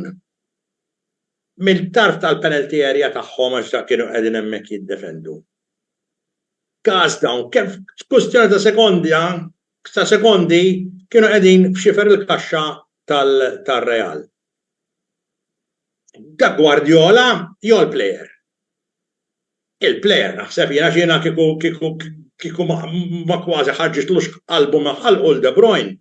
mill-tarf tal-penalty area tagħhom għax dak kienu qegħdin hemmhekk jiddefendu. Gas down, kif kwestjoni ta' sekondi kienu qegħdin f'xifer il-kaxxa tal-Real. Da Guardiola jew il-plejer. Il-plejer naħseb jiena kieku ma kważi ħarġitlux qalbu ma ħalqu De Bruyne.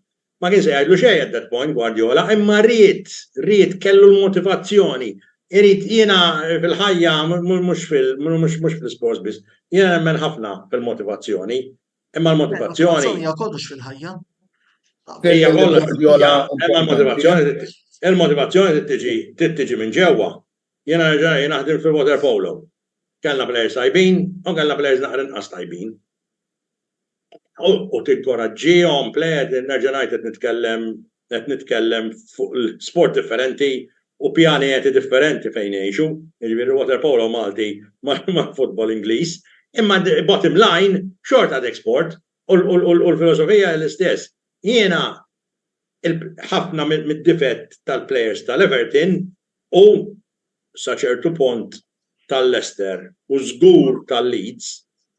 Ma kien se jgħidlu xejn at that point Guardiola, imma ried kellu l-motivazzjoni. Irid jiena fil-ħajja mhux fil-sports biss. Jiena nemmen ħafna fil-motivazzjoni, imma l-motivazzjoni
hija kollox fil-ħajja.
hija kollox il-motivazzjoni tiġi minn ġewwa. Jiena naħdem fil-water polo. Kellna players tajbin u kellna players naqra inqas tajbin. U tinkoraġġihom plejed nerġa' ngħid qed nitkellem fuq sport differenti u pjanijiet differenti fejn jgħixu, jiġifieri water polo Malti ma' futbol Ingliż, imma bottom line xort għadek sport u l-filosofija l-istess. Jiena ħafna mid-difett tal-plejers tal-Everton u sa ċertu punt tal-Leicester u żgur tal-Leeds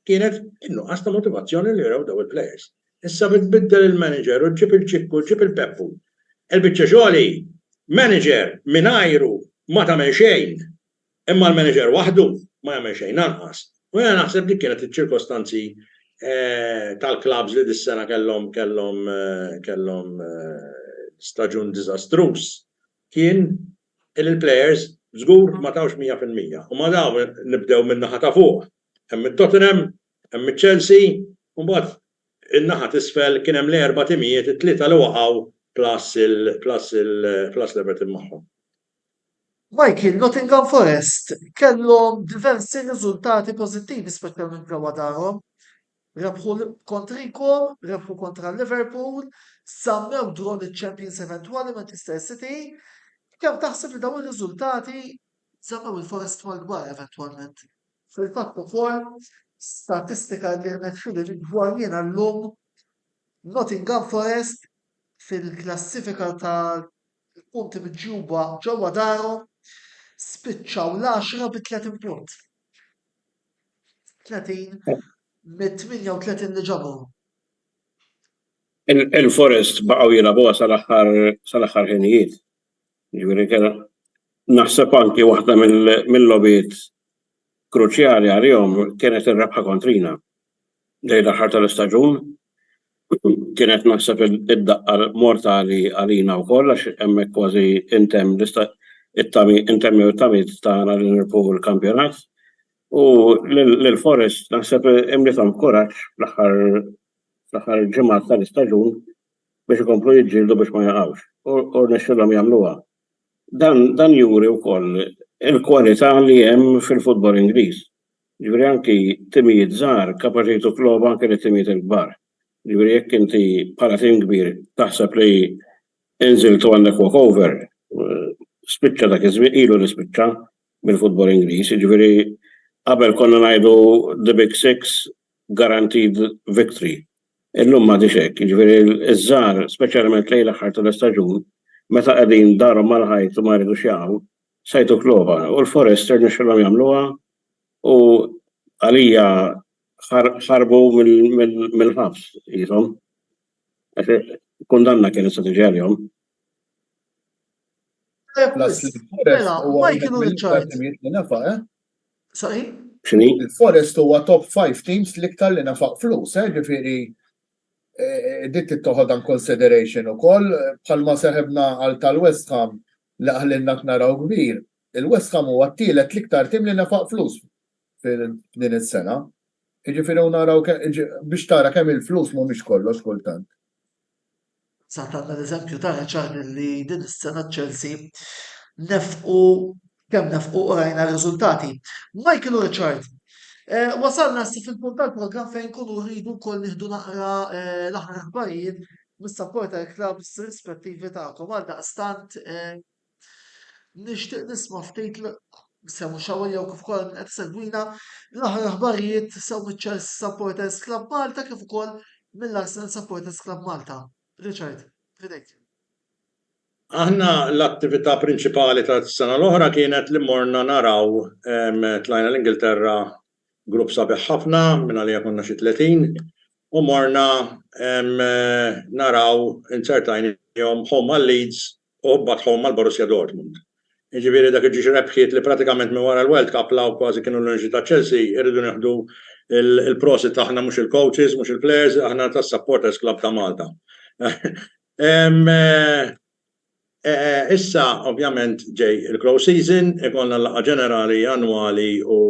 kienet innuqqas ta' motivazzjoni li jaraw daw il-plejers. Issa bitbiddel il-manager u ġib il-ċikku, ġib il-peppu. Il-biċċa xogħli manager mingħajru ma tagħmel xejn, imma l-manager waħdu ma jagħmel xejn anqas. U jiena naħseb li kienet iċ-ċirkostanzi tal-klabs li dis-sena kellhom staġun diżastruż kien il-plejers żgur ma tawx 100%. U ma daw nibdew min-naħa ta' fuq. Hemm it-Tottenham, hemm it-Chelsea, u mbagħad in-naħa t'isfel kien hemm l-erba' timijiet, it-tlieta li waqgħu plus l-Everton magħhom.
Michael, Nottingham Forest kellhom diversi riżultati pożittivi speċjalment ġewwa darhom. Rebħu kontrikom, rebħu kontra Liverpool, sammew draw il-Champions eventwali Manchester City. Kemm taħseb li dawn ir-riżultati sammew il-Forest mal-kbar eventwalment? Fil-fatt ukoll statistika li rnexxieli dwar jiena llum Nottingham Forest fil-klassifika tal-punti miġjuba ġewwa darhom spiċċaw l-10 bi 30 punt. 30 mit-38 li ġabu.
Il-Forest baqgħu jilagħbuha sal-aħħar ħinijiet. Jiġifieri kien naħseb anki waħda mill-logħbiet kruċjali għalihom kienet ir-rebħa kontrina. Lejn l-aħħar tal-istaġun kienet naħseb id-daqqa mortali għalina wkoll għax hemmhekk kważi intemm it-tamiet tagħna li nirbħu l-kampjonat. U l-Forest naħseb imlithom kuraġġ fl-aħħar ġimgħat tal-istaġun biex ikomplu jiġġieldu biex ma jaqgħux. U nexxilhom jagħmluha. Dan juri wkoll il-kwalità li hemm fil-futbol Ingliż. Ġifieri anki timijiet żgħar kapaċi jitlobu anke lit-timijiet il-kbar. Ġifieri jekk inti bħala tim kbir taħseb li inżiltu għandek walkover, spiċċa dak iż-żmien ilu li spiċċa bil-futbol Ingliż. Ġifieri qabel konna ngħidu the big six guaranteed victory. Illum ma dix hekk, jiġifieri iż-żgħar speċjalment lejn l-aħħar tal-istaġun meta qegħdin darhom mal-ħajt u ma jridux jaqgħu sajtu kloba. U l-Forest nexxilhom jagħmluha u għalija ħarbu mill-ħabs qishom. Kundanna kienet se tiġi għalihom.
Il-Forest huwa top 5 teams l-iktar li nafaq flus, ġifieri dik tittoħodha consideration ukoll bħalma seħebna għal tal-West Ham li aħlinna naraw kbir. il-West Ham huwa t-tielet l-iktar tim li nefaq flus din is-sena. Jiġifieri naraw biex tara kemm il-flus mhumiex kollox kultant.
Sa tanna l-eżempju ta' Richard li din is-sena Chelsea nefqu kemm nefqu u rajna riżultati. Michael u Richard, wasalna issa fil-punt tal-programm fejn kunu rridu wkoll nieħdu naqra l-aħħar aħbarijiet mis-supporter clubs rispettivi tagħkom għal daqstant nixtieq nisma' ftit semmu xawwa jew kif ukoll qed segwina l-aħħar aħbarijiet sew miċ-Chelsea Supporters Club Malta kif ukoll mill-Arsenal Supporters Club Malta. Richard, fidejk.
Aħna l-attività prinċipali tas-sena l-oħra kienet li morna naraw tlajna l-Ingilterra grupp sabiħ ħafna minn għalija konna xi 30 u morna naraw insertajnihom home għal Leeds u mbagħad home għal Borussia Dortmund. Jiġifieri dak iġi rebħiet li pratikament minn wara l-World Cup law kważi kienu l-Unġi ta' Chelsea irridu nieħdu il-prosit aħna mhux il-coaches, mhux il-players, aħna tas-supporters club ta' Malta. Issa ovvjament ġej il-close season, ikollna l-laqgħa ġenerali annwali u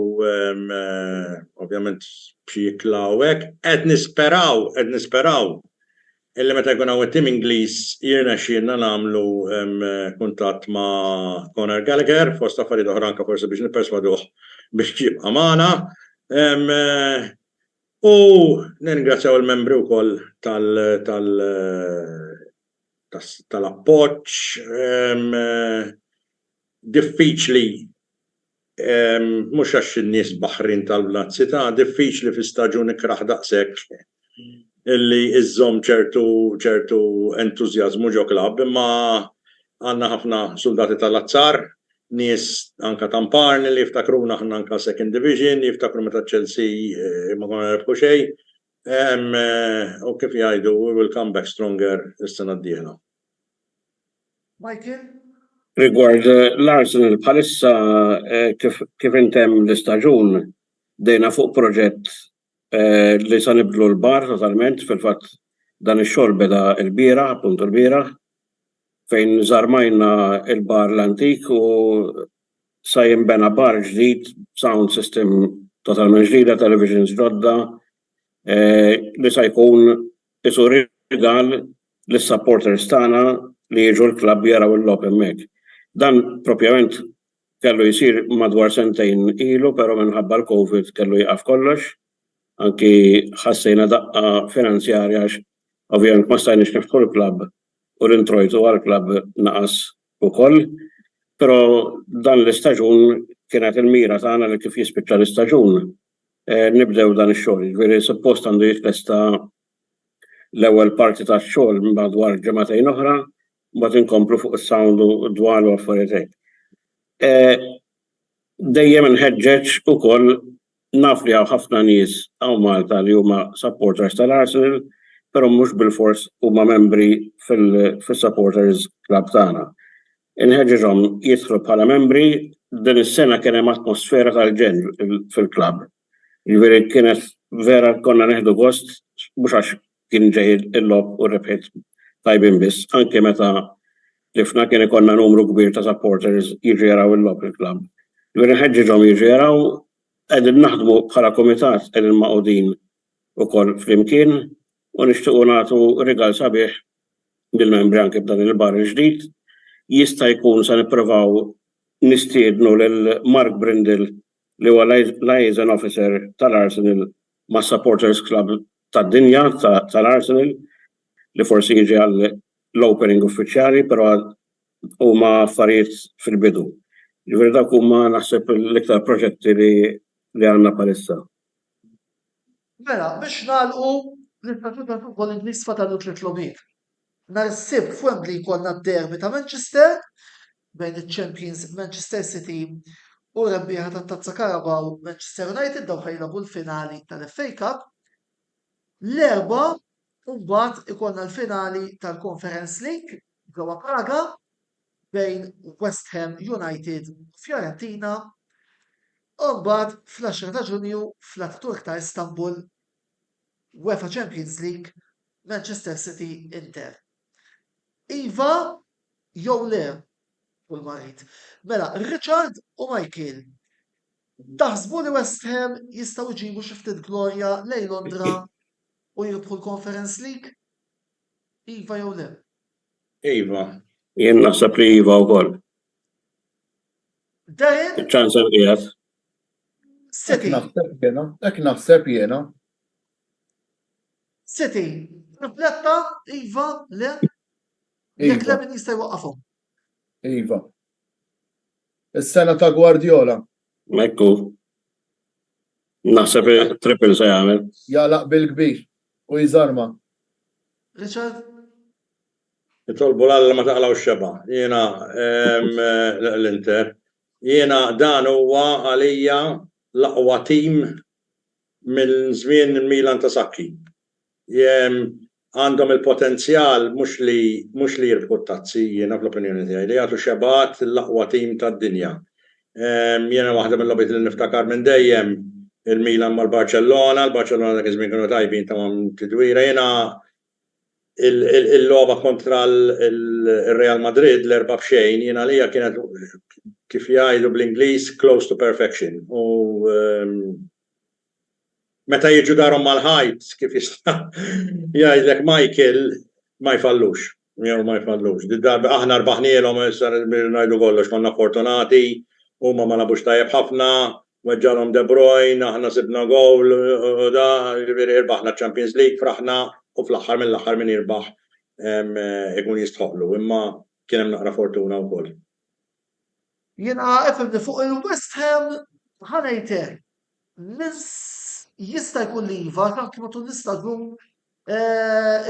ovvjament b'xi jikla u hekk qed nisperaw illi meta jkun hawn it-tim Ingliż jirna xirna nagħmlu kuntatt ma' Conor Gallagher fost affarijiet oħra anke forsi biex nipperswaduh biex jibqa' magħna. U ningrazzjaw il-membri wkoll tal-appoġġ diffiċli mhux għax in-nies baħrin tal-blazzità, diffiċli fi staġun ikraħ daqshekk illi iżżomm ċertu entużjażmu ġo klabb, imma għandna ħafna soldati tal-azzar, nies anka tamparni li jiftakruna aħna anka second division, jiftakru meta Chelsea ma konna rebħu xejn. U kif jgħidu, we will come back stronger is-sena d-dieħla.
Michael?
Rigward l-Arsenal bħalissa kif intemm l-istaġun dejna fuq proġett li sa nibdlu l-bar totalment fil-fatt dan ix-xogħol beda l-bieraħ, appuntu l-bieraħ, fejn żarmajna l-bar l-antik u sa jinbena bar ġdid, sound system totalment ġdida, televisions ġodda, li sa jkun isu rigal lis-supporters tagħna li jiġu l-klabb jaraw il-logħob hemmhekk. Dan propjament kellu jsir madwar sentejn ilu, però minħabba l-COVID kellu jaqaf kollox. Anki ħassejna daqqa finanzjarja ovvjament ma stajniex niftħu l-klabb u l-introjtu għal-klabb naqas ukoll, però dan l-istaġun kienet il-mira tagħna li kif jispiċċa l-istaġun nibdew dan ix-xogħol. Ġifieri suppost għandu jitlesta l-ewwel parti tax-xogħol madwar ġimagħtejn oħra, mbagħad inkomplu fuq is-sound u dwar u affarijiet hekk. Dejjem inħeġġeġ ukoll naf li ħafna nies hawn Malta li huma supporters tal-Arsenal, però mhux bil-fors huma membri fil-supporters club tagħna. Inħeġġeġhom jidħlu bħala membri, din is-sena kien hemm atmosfera tal-ġen fil-klabb. Jiġifieri kienet vera konna neħdu gost mhux għax kien ġej il-logħob u rebħiet tajbin biss, anke meta tifna kien ikollna numru kbir ta' supporters jiġu jaraw il-logħob il-klabb. Jiġifieri inħeġġeġhom jiġu jaraw qegħdin naħdmu bħala kumitat qegħdin maqudin ukoll flimkien u nixtiequ nagħtu rigal sabiħ lill-membri anke b'dan il-bar il-ġdid. Jista' jkun se nippruvaw nistiednu lil Mark Brindle li huwa liaison officer tal-Arsenal ma' supporters club tad-dinja tal-Arsenal li forsi jiġi għall-opening uffiċjali, però huma affarijiet fil-bidu. Ġifieri dak huma naħseb l-iktar proġetti li għandna bħalissa.
Mela, biex nagħlqu l-istatut tal-futbol Ingliż fatalu 3 logħbiet. Nhar is-Sibt f'Wembley jkollna d-derby ta' Manchester bejn iċ-Champions Manchester City u rebbieħa tat-Tazza Carabao Manchester United daw ħajlabu l-finali tal-FA Cup. L-erba' mbagħad ikollna l-finali tal-Conference League ġewwa Praga bejn West Ham United u Fiorentina. U mbagħad fl-10 ta' Ġunju fl-Ataturk ta' Istanbul UEFA Champions League Manchester City Inter. Iva jew le u l-marit. Mela, Richard u Michael. Taħsbu li West Ham jistgħu jġibu xi ftit glorja lejn Londra u jirbħu l-Conference League? Iva jew le?
Iva.
Jien naħseb li iva wkoll.
Darren,
ċans qiegħed.
City.
Hekk naħseb jiena.
City. Rifletta, Iva, le? Jekk le
Iva,
min jista' jwaqqafhom.
Iva. Is-sena ta' Guardiola
Mekku. Naħseb triple se jagħmel.
jalaq bil-kbir u jżarma.
Richard?
Jitolbu l-alla ma taqlaw xeba. Jiena l-Inter. Jiena dan huwa għalija l-aqwa tim mill-żmien Milan ta' Sakki. Għandhom il-potenzjal mhux li jirbħu t-tazzi, jiena fl-opinjoni tiegħi li jagħtu xebat l-aqwa tim tad-dinja. Jiena waħda mill-lobbiet li niftakar minn dejjem il-Milan mal-Barcellona, l-Barcellona dak iż-żmien kienu tajbin tamam tidwira. Jiena il-logħba kontra il-Real Madrid l-4 b'xejn jiena lija kienet kif jgħidu bl-Ingliż close to perfection. U meta jiġu darhom mal-ħajt kif jista' jgħidlek Michael ma jfallux. Jew ma jfallux. Aħna rbaħnielhom ngħidu kollox konna fortunati, huma ma labux tajjeb ħafna, weġġalhom De Bruyne, aħna sibna gowl u da irbaħna Champions League fraħna u fl-aħħar mill-aħħar min jirbaħ ikun jistħoqlu, imma kien hemm naqra fortuna wkoll.
Jiena efemni fuq il-West Ham ħanejtek. Jista' jkun li Iva, anke ma tul nistaġun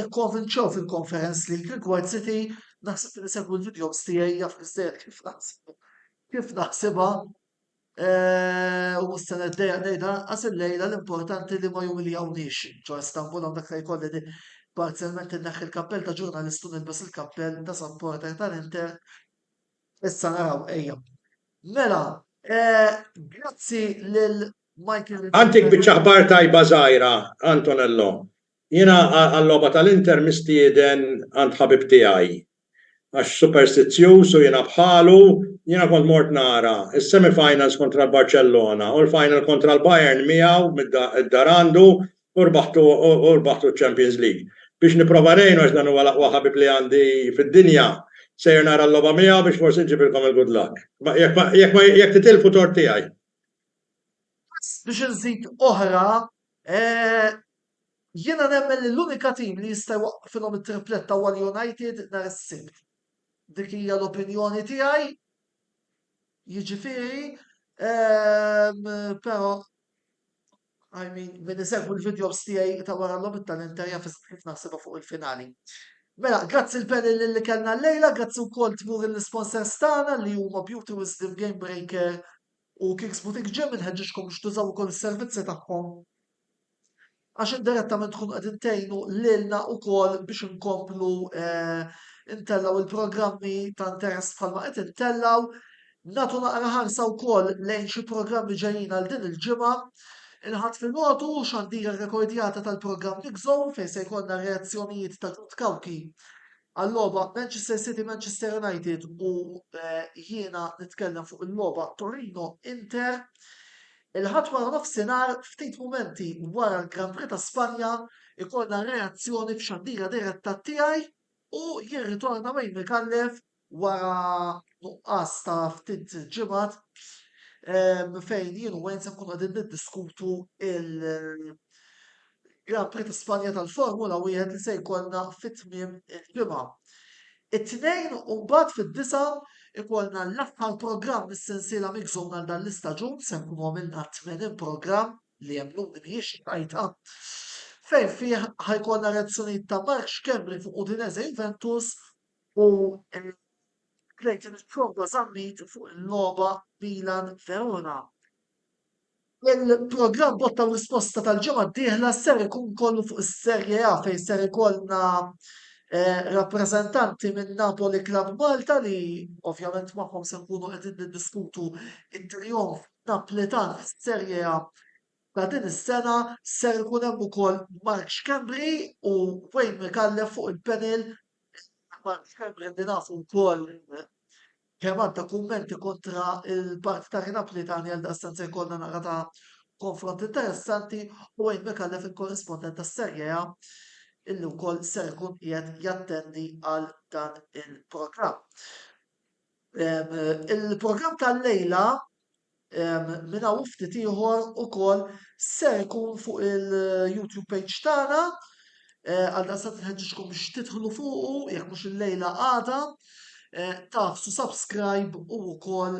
ikkonvinċew fil-Conference League rigward City, naħseb li segwu l-videos tiegħi jaf iżdejjed kif naħsibha u s-sena d-dejja ngħidha qas il-lejla l-importanti li ma jumiljawniex ġo Istanbul hawn dak li jkolli parzialment inneħħi l-kappell ta' ġurnalistu nilbes il-kappell ta' supporter tal-Inter. Issa naraw ejja. Mela, grazzi lil Michael.
Antik biċċaħbar tajba żgħira, Antonello. Jiena għall-logħba tal-Inter mistieden għand ħabib tiegħi. Għax superstizzjuż u jiena bħalu, jiena kont mort nara is-semifinals kontra l-Barcellona u l-final kontra l-Bayern miegħu mid-darandu u rbaħtu Champions League. Biex nipprova ngħinu għax dan huwa l-aqwa ħabib li għandi fid-dinja. Sejjer nara l-logħba miegħu biex forsi nġibilkom il-good luck. Jekk titilfu tort tiegħi.
Biex nżid oħra, jiena nemmen li l-unika tim li jista' jwaqqfilhom it-triplet ta' Wall United nhar is-Sibt. Dik hija l-opinjoni tiegħi. Jiġifieri, però min isegwu l-videos tiegħi ta' wara l-logħba tal-Inter jaf kif naħsibha fuq il-finali. Mela, grazzi l-panel li kellna llejla, grazzi wkoll tmur l-sponsors tagħna li huma Beauty Wisdom Game Breaker u Kicks Boutique Gym inħeġġixkom biex tużaw ukoll is-servizzi tagħhom. Għax indirettament tkunu qed intgħinu lilna wkoll biex inkomplu intellaw il-programmi ta' interess bħalma qed intellaw. Nagħtu naqra ħarsa wkoll lejn xi programmi ġejjin għal din il-ġimgħa. Inħadd fil-notu xandira rekordjata tal-programm Big Zone fejn se jkollna reazzjonijiet ta' Ġud Kawki għall-logħba Manchester City Manchester United u jiena nitkellem fuq il-logħba Torino Inter. Il-ħadd wara nofsinhar ftit mumenti wara l-Grand Prix ta' Spanja ikollna reazzjoni f'xandira diretta tiegħi u jirritorna Wayne Micallef wara nuqqas ta' ftit ġimgħat fejn jien u Wayne se nkunu qegħdin niddiskutu Grand Prix ta' Spanja tal-Formula 1 li se jkollna fit-tmiem il-ġimgħa. It-tnejn u mbagħad fid-disa ikollna l-aħħar programm mis-sensiela Migżon għal dan l-istaġun se nkunu għamilna 80 programm li jemluni mhijiex tajta. Fejn fih ħajkollna reazzjonijiet ta' Mark Schembri fuq Udinese Juventus u Clayton Chongo Zammit fuq il-logħba Milan Verona. Il-programm botta u risposta tal-ġimgħa d-dieħla ser ikun kollu fuq is-Serje A fejn ser ikollna rappreżentanti minn Napoli Club Malta li ovvjament magħhom se nkunu qegħdin niddiskutu it-trionf Napoletan fis-Serje A ta' din is-sena ser ikun hemm ukoll Mark Schembri u Wayne Micallef fuq il-panel. Mark Schembri li nafu wkoll kemm għandha kummenti kontra il-parti ta' Napolitani għal daqstan se jkollna naqra ta' konfront interessanti u Wayne McAuliffe il-korrispondent tas-Serje A illi wkoll ser ikun qiegħed jattendi għal dan il-programm. Il-programm tal-lejla minn hawn ftit ieħor ukoll ser ikun fuq il-YouTube page tagħna għal daqstant inħeġġixkom biex tidħlu fuqu jekk mhux il-lejla għada tafsu subscribe u wkoll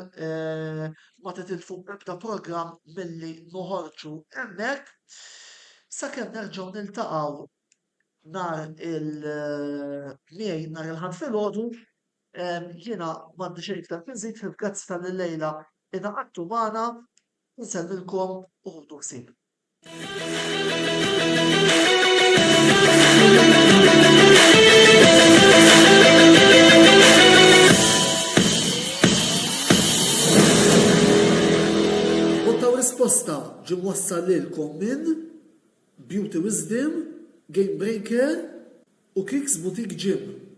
ma titilfu ebda programm milli noħorġu hemmhekk sakemm nerġgħu niltaqgħu nhar il-miegħi nhar il-ħadd filgħodu jiena m'għandi xejn iktar inżid fil-grazzi tal-lejla ingħaqadtu magħna nsellilkom u ħudu ħsieb. Risposta ġi mwassal lilkom minn Beauty Wisdom, Game Breaker u Kicks Boutique Gym.